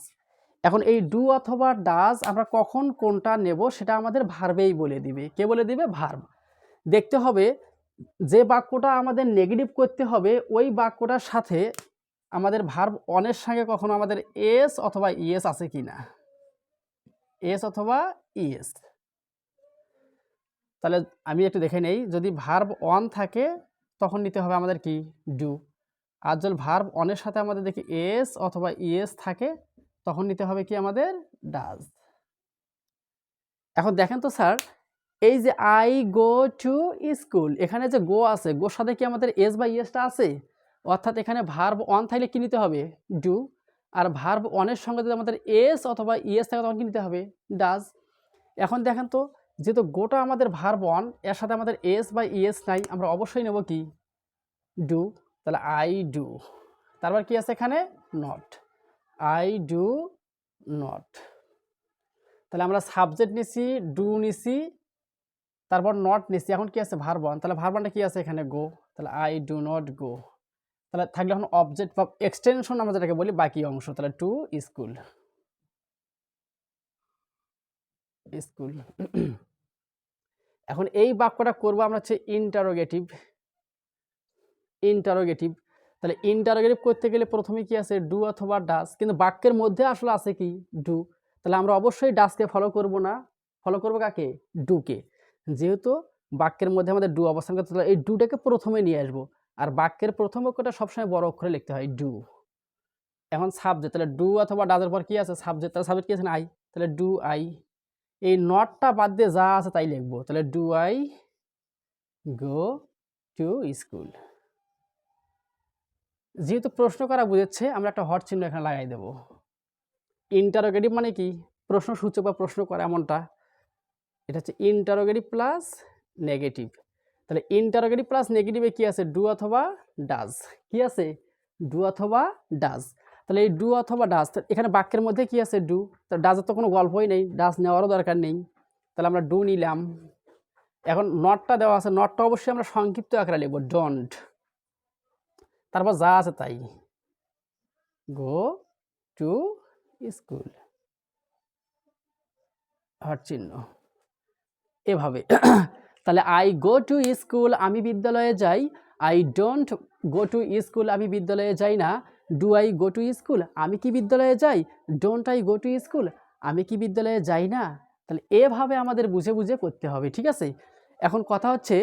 এখন এই ডু অথবা ডাজ আমরা কখন কোনটা নেব সেটা আমাদের ভার্বেই বলে দিবে। কে বলে দিবে, ভার্ব। দেখতে হবে যে বাক্যটা আমাদের নেগেটিভ করতে হবে ওই বাক্যটার সাথে আমাদের ভার্ব অনের সঙ্গে কখনো আমাদের এস অথবা ইএস আছে কিনা, এস অথবা ইএস। তাহলে আমি একটু দেখে নেই, যদি ভার্ব অন থাকে তখন নিতে হবে আমাদের কি, ডু। আর যদি ভার্ব অনের সাথে আমাদের দেখি এস অথবা ইএস থাকে তখন নিতে হবে কি আমাদের, ডাজ। এখন দেখেন তো স্যার, এই যে আই গো টু স্কুল, এখানে যে গো আছে, গোর সাথে কি আমাদের এস বা ইএসটা আছে? অর্থাৎ এখানে ভার্ব অন থাকলে কি নিতে হবে, ডু। আর ভার্ব অনের সঙ্গে যদি আমাদের এস অথবা ইএস থাকে তখন কি নিতে হবে, ডাজ। এখন দেখেন তো, যেহেতু গোটা আমাদের ভার্ব অন, এর সাথে আমাদের এস বা ইএস নাই, আমরা অবশ্যই নেব কি, ডু। তাহলে আই ডু। তারপর কি আছে এখানে, নট, আই ডু নট। তাহলে আমরা সাবজেক্ট নিছি, ডু নিছি, তারপর নট নিছি, এখন কি আছে, ভার্ব অন। তাহলে ভার্ব অনটা কি আছে এখানে, গো। তাহলে আই ডু নট গো। তাহলে থাকলে এখন অবজেক্ট বা এক্সটেনশন আমরা যেটাকে বলি বাকি অংশ, তাহলে টু স্কুল, স্কুল। এখন এই বাক্যটা করবো আমরা হচ্ছে ইন্টারোগেটিভ, ইন্টারোগেটিভ। তাহলে ইন্টারোগেটিভ করতে গেলে প্রথমে কি আছে, ডু অথবা ডাস, কিন্তু বাক্যের মধ্যে আসলে আছে কি, ডু। তাহলে আমরা অবশ্যই ডাসকে ফলো করব না, ফলো করবো কাকে, ডুকে। যেহেতু বাক্যের মধ্যে আমাদের ডু অবস্থান করতে, তাহলে এই ডুটাকে প্রথমে নিয়ে আসবো। আর বাক্যের প্রথম বাক্যটা সবসময় বড় অক্ষরে লিখতে হয়, ডু। এখন সাবজেক্ট, তাহলে ডু অথবা ডাজের পর কি আছে, সাবজেক্ট। তাহলে সাবজেক্ট কি আছে, আই। তাহলে ডু আই। এই নটটা বাদ দিয়ে যা আছে তাই লিখবো। তাহলে do I go to school. যেহেতু প্রশ্ন করা বুঝেছে, আমরা একটা হট চিহ্ন এখানে লাগাই দেব। ইন্টারোগেটিভ মানে কি, প্রশ্নসূচক বা প্রশ্ন করা এমনটা। এটা হচ্ছে ইন্টারোগেটিভ প্লাস নেগেটিভ। তাহলে ইন্টারোগেটিভ প্লাস নেগেটিভে কি আছে, ডু অথবা ডাজ। কি আছে, ডু অথবা ডাজ। তাহলে এই ডু অথবা ডাজ, এখানে বাক্যের মধ্যে কি আছে, ডু। তো ডাজের তো কোনো গল্পই নেই, ডাজ নেওয়ারও দরকার নেই। তাহলে আমরা ডু নিলাম। এখন নটটা দেওয়া আছে, নটটা অবশ্যই আমরা সংক্ষিপ্ত আকারে লিখব, ডোন্ট। তারপর যা আছে তাই, গো টু স্কুল, হট চিহ্ন এভাবে। তাহলে আই গো টু স্কুল, আমি বিদ্যালয়ে যাই। I don't go to school, আমি বিদ্যালয়ে যাই না। Do I go to school, আমি কি বিদ্যালয়ে যাই। Don't I go to school, আমি কি বিদ্যালয়ে যাই না। তাহলে এভাবে আমাদের বুঝে বুঝে করতে হবে, ঠিক আছে। এখন কথা হচ্ছে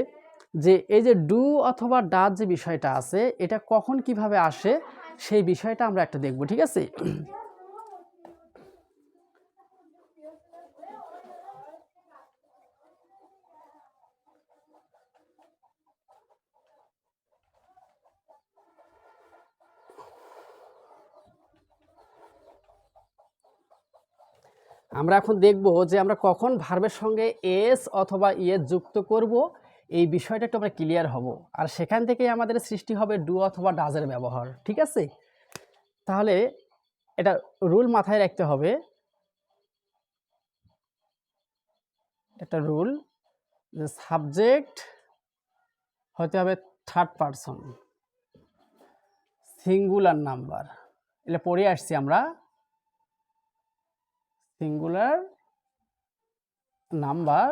যে এই যে ডু অথবা ডাজ যে বিষয়টা আছে, এটা কখন কিভাবে আসে সেই বিষয়টা আমরা একটা দেখব, ঠিক আছে। আমরা এখন দেখব যে আমরা কখন ভার্বের সঙ্গে এস অথবা ইএস যুক্ত করব, এই বিষয়টা একটু আমরা ক্লিয়ার হব। আর সেখান থেকেই আমাদের সৃষ্টি হবে ডু অথবা ডাজের ব্যবহার, ঠিক আছে। তাহলে এটা রুল মাথায় রাখতে হবে, একটা রুল, যে সাবজেক্ট হতে হবে থার্ড পারসন, সিঙ্গুলার নাম্বার। এটা পড়ে আসছি আমরা, সিঙ্গুলার নাম্বার।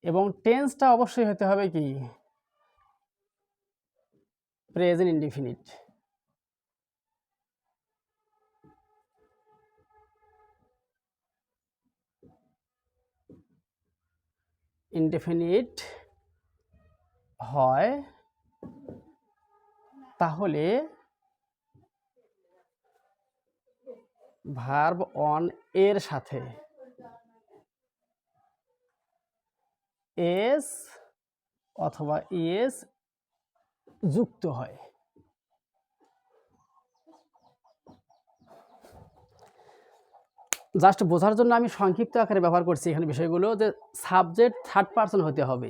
এবং টেন্সটা অবশ্যই হতে হবে কি, প্রেজেন্ট ইনডিফিনিট। ইনডেফিনিট হয় তাহলে ভার্ব অন এর সাথে এস অথবা ইএস যুক্ত হয়। জাস্ট বোঝার জন্য আমি সংক্ষিপ্ত আকারে ব্যবহার করছি এখানে বিষয়গুলো, যে সাবজেক্ট থার্ড পারসন হতে হবে,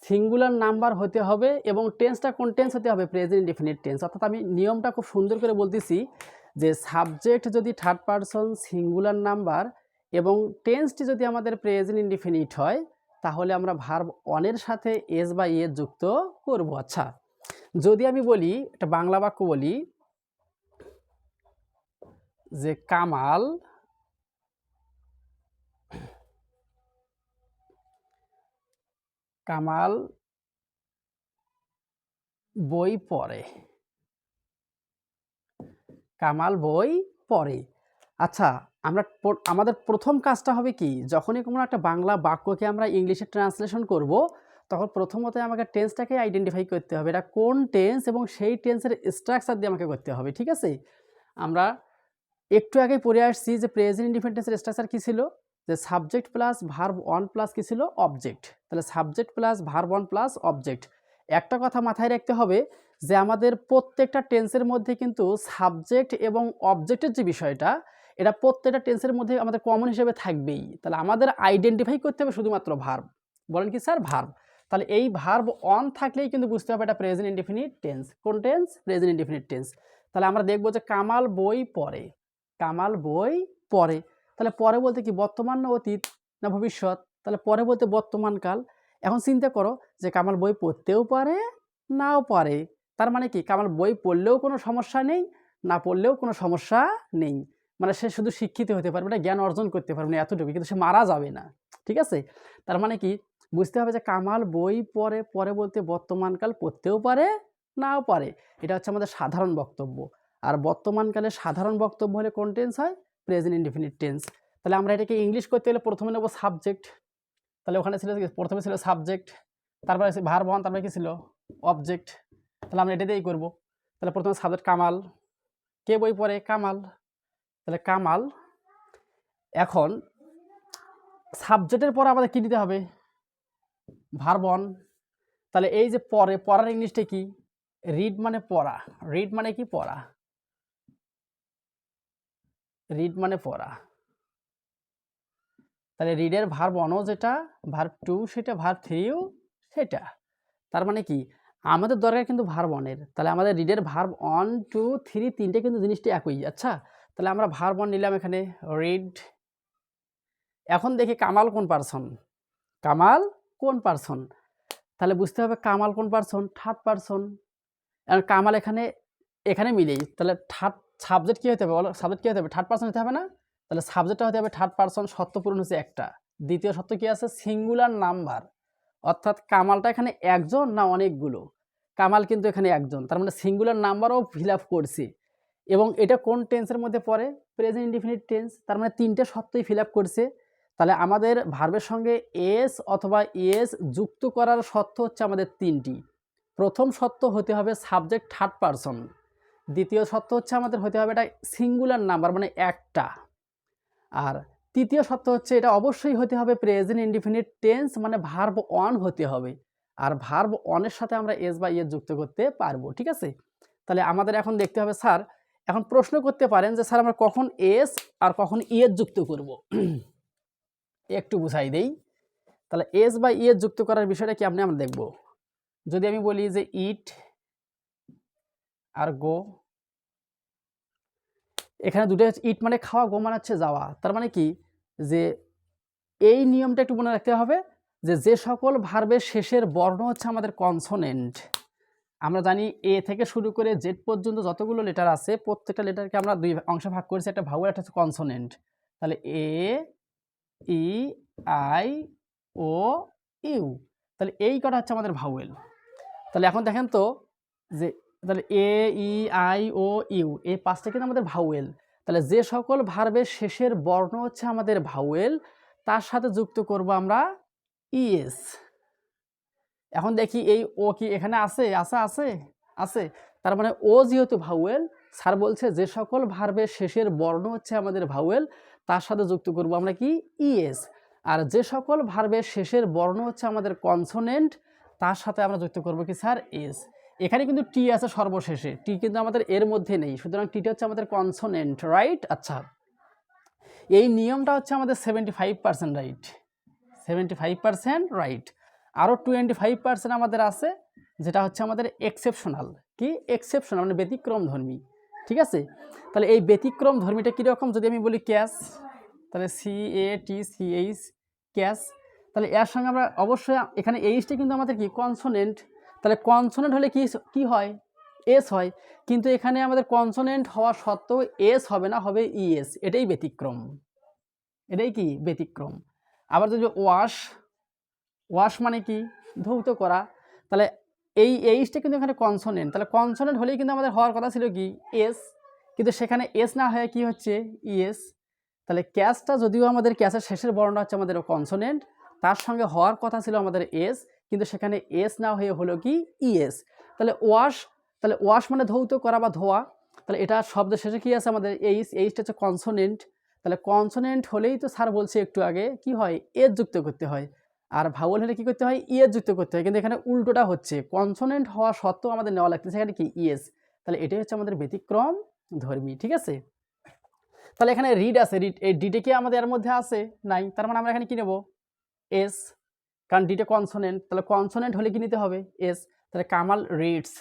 সিঙ্গুলার নাম্বার হতে হবে, এবং টেন্সটা কোন টেন্স হতে হবে? Present indefinite tense. অর্থাৎ আমি নিয়মটা খুব সুন্দর করে বলতেছি যে সাবজেক্ট যদি থার্ড পারসন, সিঙ্গুলার নাম্বার, এবং টেন্সটি যদি আমাদের প্রেজেন্ট ইনডিফিনিট হয়, তাহলে আমরা ভার্ব অনের সাথে এস বা ইএস যুক্ত করব। আচ্ছা, যদি আমি বলি, একটা বাংলা বাক্য বলি যে কামাল কামাল বই পড়ে, কামাল বই পড়ে। আচ্ছা, আমাদের প্রথম কাজটা হবে কি, যখনই কোনো একটা বাংলা বাক্যকে আমরা ইংলিশে ট্রান্সলেশন করব, তখন প্রথমত আমাকে টেন্সটাকে আইডেন্টিফাই করতে হবে, এটা কোন টেন্স, এবং সেই টেন্সের স্ট্রাকচার দিয়ে আমাকে করতে হবে। ঠিক আছে, আমরা একটু আগে পড়ে আসছি যে প্রেজেন্ট ইনডিফিনিট টেন্সের স্ট্রাকচার কী ছিল, যে subject plus verb one plus কী ছিল? অবজেক্ট। তাহলে subject plus verb one plus object. একটা কথা মাথায় রাখতে হবে যে আমাদের প্রত্যেকটা টেন্সের মধ্যে কিন্তু সাবজেক্ট এবং অবজেক্টের যে বিষয়টা, এটা প্রত্যেকটা টেন্সের মধ্যে আমাদের কমন হিসেবে থাকবেই। তাহলে আমাদের আইডেন্টিফাই করতে হবে শুধুমাত্র ভার্ব। বলেন কি স্যার? ভার্ব। তাহলে এই ভার্ব অন থাকলেই কিন্তু বুঝতে হবে এটা প্রেজেন্ট ইনডিফিনিট টেন্স। কোন টেন্স? Present indefinite tense. তাহলে আমরা দেখবো যে কামাল বই পড়ে, কামাল বই পড়ে। তাহলে পরে বলতে কি, বর্তমান না অতীত না ভবিষ্যৎ? তাহলে পরে বলতে বর্তমানকাল। এখন চিন্তা করো যে কামাল বই পড়তেও পারে, নাও পারে। তার মানে কি, কামাল বই পড়লেও কোনো সমস্যা নেই, না পড়লেও কোনো সমস্যা নেই। মানে সে শুধু শিক্ষিত হতে পারবে না, জ্ঞান অর্জন করতে পারবে না, এতটুকু, কিন্তু সে মারা যাবে না। ঠিক আছে, তার মানে কি বুঝতে হবে যে কামাল বই পড়ে, পরে বলতে বর্তমানকাল, পড়তেও পারে নাও পারে। এটা হচ্ছে আমাদের সাধারণ বক্তব্য। আর বর্তমানকালে সাধারণ বক্তব্য হলে কোন টেন্স হয়? Present indefinite tense. তাহলে আমরা এটাকে ইংলিশ করতে গেলে প্রথমে নেব সাবজেক্ট। তাহলে ওখানে ছিল, প্রথমে ছিল সাবজেক্ট, তারপরে ভার্ব অন, তারপরে কি ছিল? অবজেক্ট। তাহলে আমরা এটা দিয়েই করবো। তাহলে প্রথমে সাবজেক্ট কামাল, কে বই পড়ে? কামাল। তাহলে কামাল। এখন সাবজেক্টের পর আমাদের কি দিতে হবে? Verb on. তাহলে এই যে পড়ে, পড়ার ইংলিশটা কি? রিড মানে পড়া। রিড মানে কি? পড়া। রিড মানে পড়া। তাহলে রিডের ভার্ব অনও যেটা, ভার্ব টু সেটা, ভার্ব থ্রিও সেটা। তার মানে কি আমাদের দরকার কিন্তু ভার্ব অনের। তাহলে আমাদের রিডের ভার্ব অন টু থ্রি তিনটে কিন্তু জিনিসটি একই। আচ্ছা, তাহলে আমরা ভার্ব অন নিলাম এখানে, রিড। এখন দেখি কামাল কোন পারসন, কামাল কোন পারসন? তাহলে বুঝতে হবে কামাল কোন পারসন? Third person. কামাল এখানে এখানে মিলেই, তাহলে থার্ড সাবজেক্ট কী হতে হবে? বলো, সাবজেক্ট কী হতে হবে? থার্ড পারসন হতে হবে না? তাহলে সাবজেক্টটা হতে হবে থার্ড পারসন। সত্য পূরণ হচ্ছে একটা। দ্বিতীয় সত্য কি আছে? Singular number. অর্থাৎ কামালটা এখানে একজন না অনেকগুলো? কামাল কিন্তু এখানে একজন, তার মানে সিঙ্গুলার নাম্বারও ফিল আপ করছি। এবং এটা কোন টেন্সের মধ্যে পড়ে? Present indefinite tense. তার মানে তিনটে সত্যই ফিল আপ করছে। তাহলে আমাদের ভার্বের সঙ্গে এস অথবা ইএস যুক্ত করার শর্ত হচ্ছে আমাদের তিনটি। প্রথম শর্ত হতে হবে সাবজেক্ট থার্ড পারসন। দ্বিতীয় শর্ত হচ্ছে আমাদের হতে হবে এটা সিঙ্গুলার নাম্বার, মানে একটা। আর তৃতীয় শর্ত হচ্ছে এটা অবশ্যই হতে হবে প্রেজেন্ট ইনডিফিনিট টেন্স, মানে ভার্ব অন হতে হবে। আর ভার্ব অনের সাথে আমরা এস বা ইএস যুক্ত করতে পারবো। ঠিক আছে, তাহলে আমাদের এখন দেখতে হবে স্যার, এখন প্রশ্ন করতে পারেন যে স্যার আমরা কখন এস আর কখন ইএস যুক্ত করব? একটু বুঝাই দেই। তাহলে এস বা ইএস যুক্ত করার বিষয়টা কি আমরা দেখব। যদি আমি বলি যে ইট আর গো, এখানে দুটো ইট মানে খাওয়া, গো মানে হচ্ছে যাওয়া। তার মানে কি যে এই নিয়মটা একটু মনে রাখতে হবে যে যে সকল ভার্বের শেষের বর্ণ হচ্ছে আমাদের কনসোনেন্ট। আমরা জানি এ থেকে শুরু করে জেড পর্যন্ত যতগুলো লেটার আছে প্রত্যেকটা লেটারকে আমরা দুই অংশে ভাগ করেছি, একটা ভাওয়েল, একটা হচ্ছে কনসোনেন্ট। তাহলে এ, ই, আই, ও, ইউ। তাহলে এই কটা হচ্ছে আমাদের ভাওয়েল। তাহলে এখন দেখেন তো যে তাহলে এ, ই, আই, ও, ইউ, এই পাঁচটা কিন্তু আমাদের ভাওয়েল। তাহলে যে সকল ভার্বের শেষের বর্ণ হচ্ছে আমাদের ভাওয়েল, তার সাথে যুক্ত করব আমরা ইএস। এখন দেখি এই ও কি এখানে আছে? আছে। আছে। তার মানে ও যেহেতু ভাওয়েল, স্যার বলছে যে সকল ভার্বের শেষের বর্ণ হচ্ছে আমাদের ভাওয়েল, তার সাথে যুক্ত করব আমরা কি? ইএস। আর যে সকল ভার্বের শেষের বর্ণ হচ্ছে আমাদের কনসোনেন্ট, তার সাথে আমরা যুক্ত করব কি স্যার? এস। এখানে কিন্তু টি আছে সর্বশেষে, টি কিন্তু আমাদের এর মধ্যে নেই, সুতরাং টিটা হচ্ছে আমাদের কনসোনেন্ট, রাইট? আচ্ছা, এই নিয়মটা হচ্ছে আমাদের 75% রাইট, 75% রাইট। আরও 25% আমাদের আছে, যেটা হচ্ছে আমাদের এক্সেপশনাল। কি এক্সেপশনাল? মানে ব্যতিক্রম ধর্মী, ঠিক আছে? তাহলে এই ব্যতিক্রম ধর্মীটা কীরকম? যদি আমি বলি ক্যাশ, তাহলে CATCH, ক্যাশ। তাহলে এর সঙ্গে আমরা অবশ্যই এখানে এইচটা কিন্তু আমাদের কি কনসোনেন্ট, তাহলে কনসোনেন্ট হলে কি হয়? এস হয়। কিন্তু এখানে আমাদের কনসোনেন্ট হওয়া সত্ত্বেও এস হবে না, হবে ইএস। এটাই ব্যতিক্রম, এটাই কি ব্যতিক্রম। আবার যদি ওয়াশ, ওয়াশ মানে কি? ধৌত করা। তাহলে এই এইচটা কিন্তু এখানে কনসোনেন্ট, তাহলে কনসোনেন্ট হলেই কিন্তু আমাদের হওয়ার কথা ছিল কি? এস, কিন্তু সেখানে এস না হয়ে কি হচ্ছে? ইএস। তাহলে ক্যাশটা যদিও আমাদের ক্যাশের শেষের বর্ণটা হচ্ছে আমাদের কনসোনেন্ট, তার সঙ্গে হওয়ার কথা ছিল আমাদের এস, কিন্তু সেখানে এস না হয়ে হলো কি? ইএস। তাহলে ওয়াশ, তাহলে ওয়াশ মানে ধৌত করা বা ধোয়া, তাহলে এটা শব্দের শেষে কি আছে আমাদের? এইচ, এইচটা হচ্ছে কনসোনেন্ট। তাহলে কনসোনেন্ট হলেই তো স্যার বলছে একটু আগে কি হয়? এস যুক্ত করতে হয়, আর ভাওয়াল হলে কি করতে হয়? ইএস যুক্ত করতে হয়, কিন্তু এখানে উল্টোটা হচ্ছে, কনসোনেন্ট হওয়া সত্ত্বেও আমাদের নেওয়া লাগতেছে এখানে কি? ইএস। তাহলে এটাই হচ্ছে আমাদের ব্যতিক্রম ধর্মী, ঠিক আছে? তাহলে এখানে রিড আছে, রিড, এই ডিটে কি আমাদের এর মধ্যে আছে? নাই, তার মানে আমরা এখানে কি নেব? এস, কারণ ডিটে কনসোনেন্ট, তাহলে কনসোনেন্ট হলে কি নিতে হবে? এস। তাহলে কামাল রিডস,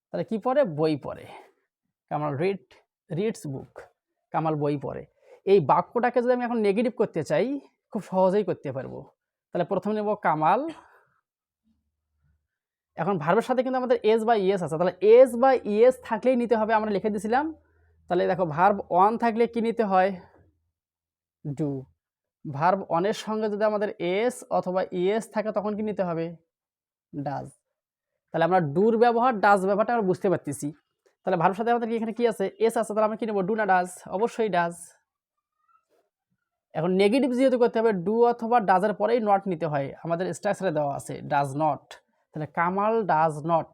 তাহলে কি পড়ে? বই পড়ে। কামাল রিডস বুক, কামাল বই পড়ে। এই বাক্যটাকে যদি আমি এখন নেগেটিভ করতে চাই, খুব সহজেই করতে পারবো। তাহলে প্রথমে নেব কামাল, এখন ভার্বের সাথে কিন্তু আমাদের এস বা ইএস আছে, তাহলে এস বা ইএস থাকলেই নিতে হবে, আমরা লিখে দিয়েছিলাম। তাহলে দেখো ভার্ব অন থাকলে কি নিতে হয়? ডু। ভার্ব অনের সঙ্গে যদি আমাদের এস অথবা ইএস থাকে তখন কি নিতে হবে? ডাজ। তাহলে আমরা ডুর ব্যবহার, ডাজ ব্যবহারটা আমরা বুঝতে পারতেছি। তাহলে ভার্বের সাথে আমাদের এখানে কি আছে? এস আছে, তাহলে আমরা কি নেব? ডু না ডাজ? অবশ্যই ডাজ। এখন নেগেটিভ যেহেতু করতে হবে, ডু অথবা ডাজের পরেই নট নিতে হয়, আমাদের স্ট্রাকচারে দেওয়া আছে ডাজ নট। তাহলে কামাল ডাজ নট,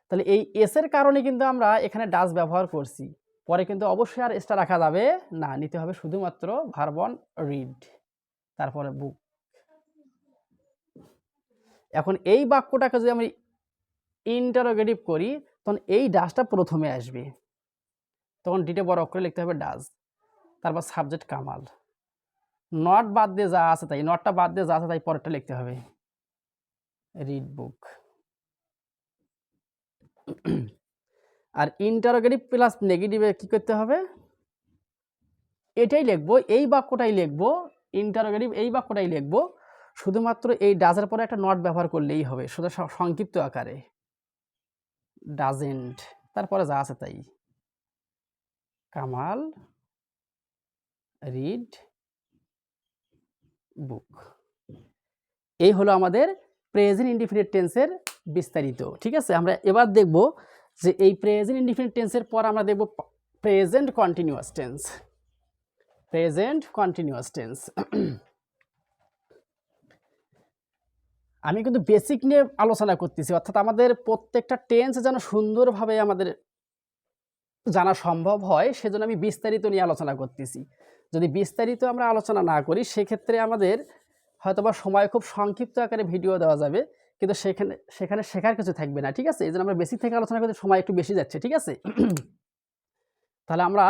তাহলে এই এসের কারণে কিন্তু আমরা এখানে ডাজ ব্যবহার করছি, পরে কিন্তু অবশ্যই আর এসটা রাখা যাবে না, নিতে হবে শুধুমাত্র ভার্ব অন রিড, তারপরে বুক। এখন এই বাক্যটাকে যদি আমি ইন্টারোগেটিভ করি, তখন এই ডাজটা প্রথমে আসবে, তখন ডিটে বড় অক্ষরে লিখতে হবে ডাজ, তারপর সাবজেক্ট কামাল, নট বাদ দিয়ে যা আছে তাই, নটটা বাদ দিয়ে যা আছে তাই পরেরটা লিখতে হবে, রিড বুক। আর ইন্টারোগেটিভ প্লাস নেগেটিভে কি করতে হবে? এটাই লিখবো, এই বাক্যটাই লিখবো, ইন্টারোগেটিভ এই বাক্যটাই লিখবো, শুধুমাত্র এই ডাজের পরে একটা নট ব্যবহার করলেই হবে, শুধু সংক্ষিপ্ত আকারে, ডাজেন্ট, তারপরে যা আছে তাই, কামাল রিড বুক। এই হলো আমাদের প্রেজেন্ট ইনডিফিনিট টেন্সের বিস্তারিত, ঠিক আছে? আমরা এবার দেখব যে এই প্রেজেন্ট ইনডিফিনিট টেন্সের পর আমরা দেখব present continuous tense. Present continuous tense আমি কিন্তু বেসিক নিয়ে আলোচনা করতেছি, অর্থাৎ আমাদের প্রত্যেকটা টেন্স যেন সুন্দরভাবে আমাদের জানা সম্ভব হয়, সেজন্য আমি বিস্তারিত নিয়ে আলোচনা করতেছি। যদি বিস্তারিত আমরা আলোচনা না করি, সেক্ষেত্রে আমাদের হয়তোবা সময় খুব সংক্ষিপ্ত আকারে ভিডিও দেওয়া যাবে, কিন্তু সেখানে শেখার কিছু থাকবে না, ঠিক আছে? এই জন্য আমরা বেসিক থেকে আলোচনা করতে সময় একটু বেশি যাচ্ছে, ঠিক আছে? তাহলে আমরা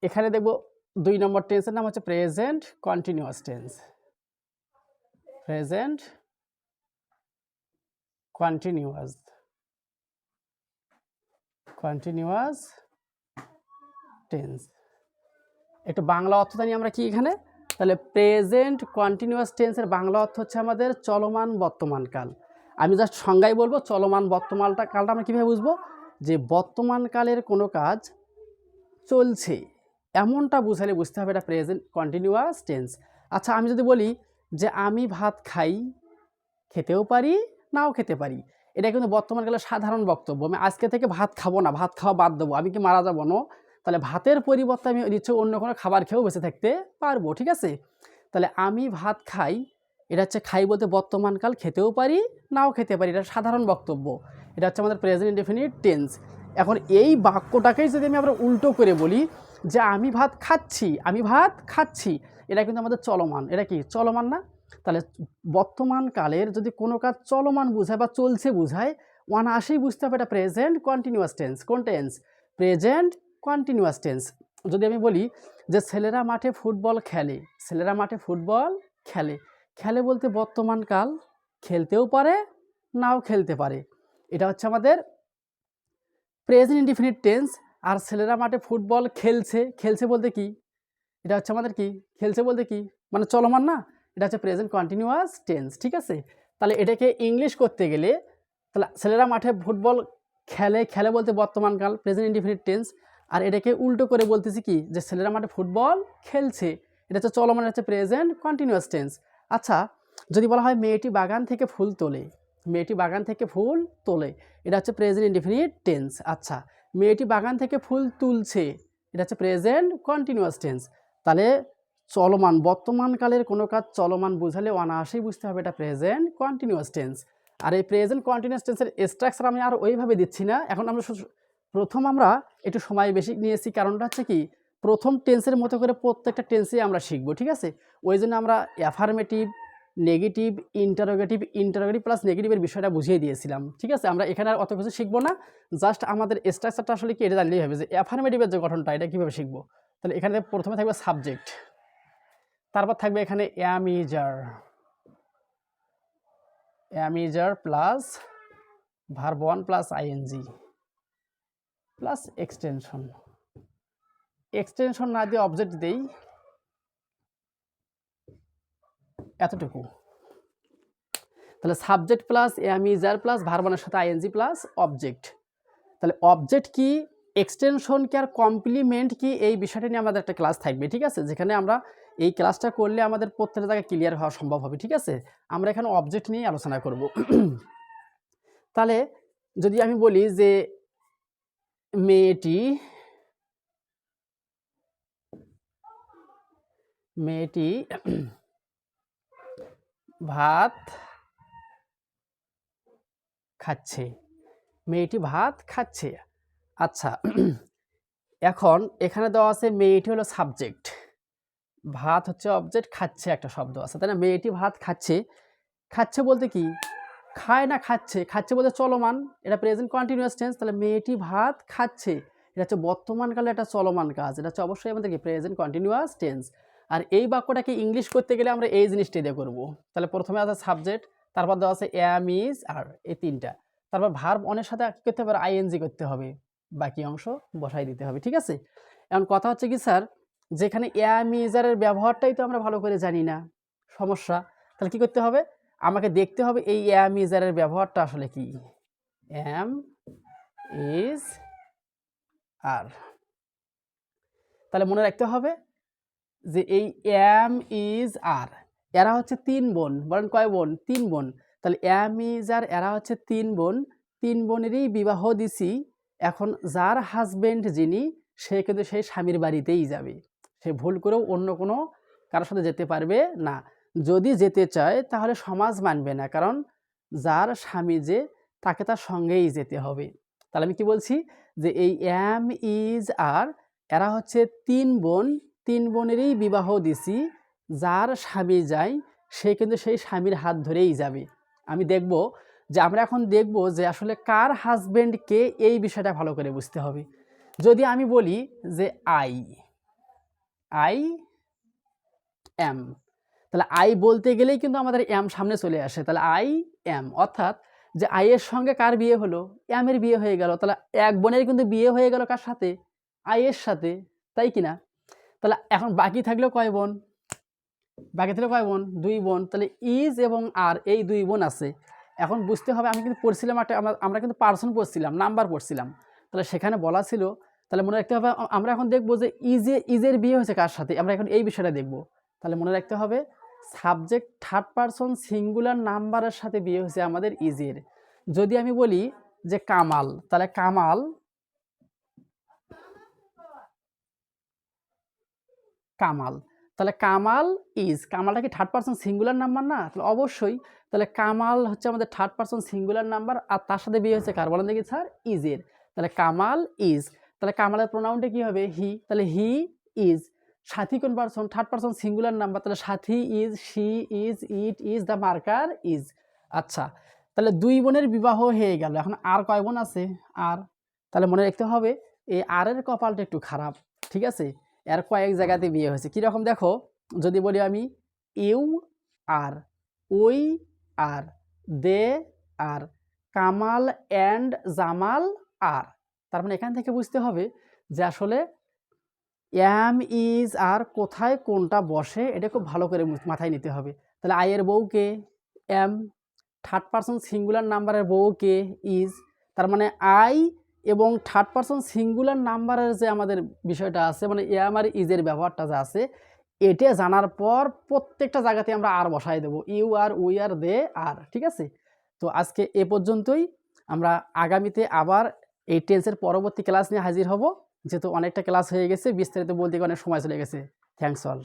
এখানে দেখব 2 নম্বর টেন্সের নাম হচ্ছে present continuous tense. Present continuous tense. একটু বাংলা অর্থ জানি আমরা কি এখানে, তাহলে প্রেজেন্ট কন্টিনিউয়াস টেন্সের বাংলা অর্থ হচ্ছে আমাদের চলমান বর্তমানকাল। আমি জাস্ট সংজ্ঞায় বলবো, চলমান কালটা আমরা কীভাবে বুঝবো? যে বর্তমানকালের কোনো কাজ চলছে, এমনটা বুঝালে বুঝতে হবে এটা প্রেজেন্ট কন্টিনিউয়াস টেন্স। আচ্ছা, আমি যদি বলি যে আমি ভাত খাই, খেতেও পারি নাও খেতে পারি, এটা কিন্তু বর্তমানকালের সাধারণ বক্তব্য। আমি আজকে থেকে ভাত খাবো না, ভাত খাওয়া বাদ দেবো, আমি কি মারা যাবো না? তাহলে ভাতের পরিবর্তে আমি নিশ্চয় অন্য কোনো খাবার খেয়েও বেঁচে থাকতে পারবো, ঠিক আছে? তাহলে আমি ভাত খাই, এটা হচ্ছে খাই বলতে বর্তমানকাল, খেতেও পারি নাও খেতে পারি, এটা সাধারণ বক্তব্য, এটা হচ্ছে আমাদের প্রেজেন্ট ইনডেফিনিট টেন্স। এখন এই বাক্যটাকেই যদি আমি আবার উল্টো করে বলি যে আমি ভাত খাচ্ছি, আমি ভাত খাচ্ছি, এটা কিন্তু আমাদের চলমান। এটা কি চলমান না? তাহলে বর্তমান কালের যদি কোনো কাজ চলমান বোঝায় বা চলছে বোঝায়, অনায়াসেই বুঝতে হবে এটা প্রেজেন্ট কন্টিনিউয়াস টেন্স। কোন টেন্স? Present continuous tense. যদি আমি বলি যে ছেলেরা মাঠে ফুটবল খেলে, ছেলেরা মাঠে ফুটবল খেলে, খেলে বলতে বর্তমান কাল, খেলতেও পারে নাও খেলতে পারে, এটা হচ্ছে আমাদের প্রেজেন্ট ইনডিফিনিট টেন্স। আর ছেলেরা মাঠে ফুটবল খেলছে, খেলছে বলতে কি, এটা হচ্ছে আমাদের কি, খেলছে বলতে কি মানে চলমান না, এটা হচ্ছে প্রেজেন্ট কন্টিনিউয়াস টেন্স। ঠিক আছে, তাহলে এটাকে ইংলিশ করতে গেলে তাহলে ছেলেরা মাঠে ফুটবল খেলে, খেলে বলতে বর্তমানকাল প্রেজেন্ট ইনডিফিনিট টেন্স। আর এটাকে উল্টো করে বলতেছি কি, যে ছেলেরা মাঠে ফুটবল খেলছে, এটা হচ্ছে চলমান, হচ্ছে প্রেজেন্ট কন্টিনিউয়াস টেন্স। আচ্ছা, যদি বলা হয় মেয়েটি বাগান থেকে ফুল তোলে, মেয়েটি বাগান থেকে ফুল তোলে, এটা হচ্ছে প্রেজেন্ট ইনডিফিনিট টেন্স। আচ্ছা, মেয়েটি বাগান থেকে ফুল তুলছে, এটা হচ্ছে প্রেজেন্ট কন্টিনিউয়াস টেন্স। তাহলে চলমান, বর্তমানকালের কোনো কাজ চলমান বোঝালে অনায়াসেই বুঝতে হবে এটা প্রেজেন্ট কন্টিনিউয়াস টেন্স। আর এই প্রেজেন্ট কন্টিনিউয়াস টেন্সের স্ট্রাকচার আমি আর ওইভাবে দিচ্ছি না। এখন আমরা প্রথম আমরা একটু সময় বেশি নিয়েছি, কারণটা হচ্ছে কি, প্রথম টেন্সের মতো করে প্রত্যেকটা টেন্সে আমরা শিখবো। ঠিক আছে, ওই জন্য আমরা affirmative, negative, interrogative, interrogative plus নেগেটিভের বিষয়টা বুঝিয়ে দিয়েছিলাম। ঠিক আছে, আমরা এখানে আর অত কিছু শিখবো না, জাস্ট আমাদের স্ট্রাকচারটা আসলে কি এটা জানলেই হবে যে অ্যাফার্মেটিভের যে গঠনটা এটা কীভাবে শিখবো। তাহলে এখানে প্রথমে থাকবে সাবজেক্ট, তারপর থাকবে এখানে am is are, am is are plus verb one plus ING plus extension. Extension না দিয়ে অবজেক্ট দেই এতটুকু। তাহলে subject plus am is are plus verb ওয়ানের সাথে আইএনজি প্লাস অবজেক্ট। তাহলে অবজেক্ট কি, এক্সটেনশন কি, আর কমপ্লিমেন্ট কি, এই বিষয়টা নিয়ে আমাদের একটা ক্লাস থাকবে। ঠিক আছে, যেখানে আমরা এই ক্লাসটা করলে আমাদের প্রত্যেকটা জায়গায় ক্লিয়ার হওয়া সম্ভব হবে। ঠিক আছে, আমরা এখানে অবজেক্ট নিয়ে আলোচনা করব। তাহলে যদি আমি বলি যে মেয়েটি, মেয়েটি ভাত খাচ্ছে, মেয়েটি ভাত খাচ্ছে। আচ্ছা, এখন এখানে দেওয়া আছে মেয়েটি হলো সাবজেক্ট, ভাত হচ্ছে অবজেক্ট, খাচ্ছে একটা শব্দ আছে, তাই না? মেয়েটি ভাত খাচ্ছে, খাচ্ছে বলতে কি, খায় না খাচ্ছে, খাচ্ছে বলতে চলমান, এটা প্রেজেন্ট কন্টিনিউয়াস টেন্স। তাহলে মেয়েটি ভাত খাচ্ছে, এটা হচ্ছে বর্তমানকালে একটা চলমান কাজ, এটা হচ্ছে অবশ্যই আমাদের কি প্রেজেন্ট কন্টিনিউয়াস টেন্স। আর এই বাক্যটাকে ইংলিশ করতে গেলে আমরা এই জিনিসটাই দিয়ে করবো। তাহলে প্রথমে আছে সাবজেক্ট, তারপর দেওয়া আছে অ্যাম, ইজ, আর, এই তিনটা। তারপর ভার্ব অনের সাথে কি করতে হবে, আইএনজি করতে হবে, বাকি অংশ বসাই দিতে হবে। ঠিক আছে, এখন কথা হচ্ছে কি স্যার, যেখানে অ্যাম ইজারের ব্যবহারটাই তো আমরা ভালো করে জানি না, সমস্যা। তাহলে কি করতে হবে, আমাকে দেখতে হবে এই অ্যাম ইজারের ব্যবহারটা আসলে কি। অ্যাম, ইজ, আর। তাহলে মনে রাখতে হবে যে এই অ্যাম, ইজ, আর এরা হচ্ছে তিন বোন। বলেন কয় বোন? তিন বোন। তাহলে অ্যাম, ইজ, আর এরা হচ্ছে তিন বোন, তিন বোনেরই বিবাহ দিছি। এখন যার হাজবেন্ড যিনি, সে কিন্তু সেই স্বামীর বাড়িতেই যাবে, সে ভুল করেও অন্য কোনো কারোর সাথে যেতে পারবে না। যদি যেতে চায় তাহলে সমাজ মানবে না, কারণ যার স্বামী যে, তাকে তার সঙ্গেই যেতে হবে। তাহলে আমি কি বলছি, যে এই অ্যাম, ইজ, আর এরা হচ্ছে তিন বোন, তিন বোনেরই বিবাহ দিছি, যার স্বামী যায় সে কিন্তু সেই স্বামীর হাত ধরেই যাবে। আমি দেখব যে, আমরা এখন দেখব যে আসলে কার হাজবেন্ড কে, এই বিষয়টা ভালো করে বুঝতে হবে। যদি আমি বলি যে আই, আই এম, তাহলে আই বলতে গেলেই কিন্তু আমাদের এম সামনে চলে আসে। তাহলে আই এম, অর্থাৎ যে আই এর সঙ্গে কার বিয়ে হলো, এম এর বিয়ে হয়ে গেল। তাহলে এক বোনের কিন্তু বিয়ে হয়ে গেল কার সাথে, আই এর সাথে, তাই কি না? তাহলে এখন বাকি থাকলো কয় বোন, বাকি থাকলো কয় বোন, দুই বোন। তাহলে ইজ এবং আর, এই দুই বোন আছে। এখন বুঝতে হবে, আমি কিন্তু পড়ছিলাম একটা, আমরা কিন্তু পার্সন পড়ছিলাম, নাম্বার পড়ছিলাম। তাহলে সেখানে বলা ছিল, তাহলে মনে রাখতে হবে, আমরা এখন দেখবো যে ইজের বিয়ে হয়েছে কার সাথে, আমরা এখন এই বিষয়টা দেখবো। তাহলে মনে রাখতে হবে, সাবজেক্ট থার্ড পারসন সিঙ্গুলার নাম্বারের সাথে বিয়ে হয়েছে আমাদের ইজের। যদি আমি বলি যে কামাল, তাহলে কামাল, কামাল, তাহলে কামাল ইজ, কামালটা কি থার্ড পারসন সিঙ্গুলার নাম্বার না? তাহলে অবশ্যই, তাহলে কামাল হচ্ছে আমাদের থার্ড পারসন সিঙ্গুলার নাম্বার, আর তার সাথে বিয়ে হচ্ছে কার, বলেন দেখি স্যার, ইজের। তাহলে কামাল ইজ। তাহলে কামালের প্রোনাউনটা কি হবে? হি। তাহলে হি ইজ। সাথী কোন person? Third person singular number, তাহলে সাথী is, she is, it is, the marker is. আচ্ছা, তাহলে 2 বোনের বিবাহ হয়ে গেল। এখন আর কয় বোন আছে? আর। তাহলে মনে রাখতে হবে এই আর এর কপালটা একটু খারাপ, ঠিক আছে? এর কয়েক জায়গাতে বিয়ে হয়েছে। কীরকম দেখো, যদি বলি আমি ইউ আর, ওই আর, দে আর, কামাল অ্যান্ড জামাল আর। তার মানে এখান থেকে বুঝতে হবে যে আসলে অ্যাম ইজ আর কোথায় কোনটা বসে, এটা খুব ভালো করে মাথায় নিতে হবে। তাহলে আয়ের বউকে অ্যাম, থার্ড পারসন সিঙ্গুলার নাম্বারের বউকে ইজ। তার মানে আই এবং থার্ড পারসন সিঙ্গুলার নাম্বারের যে আমাদের বিষয়টা আছে, মানে অ্যাম আর ইজের ব্যবহারটা যা আছে, এটা জানার পর প্রত্যেকটা জায়গাতে আমরা আর বসাই দেবো, ইউ আর, উই আর, দে আর। ঠিক আছে? তো আজকে এ পর্যন্তই। আমরা আগামীতে আবার এই টেন্সের পরবর্তী ক্লাস নিয়ে হাজির হব, যেহেতু অনেকটা ক্লাস হয়ে গেছে, বিস্তারিত বলতে অনেক সময় চলে গেছে। Thanks all.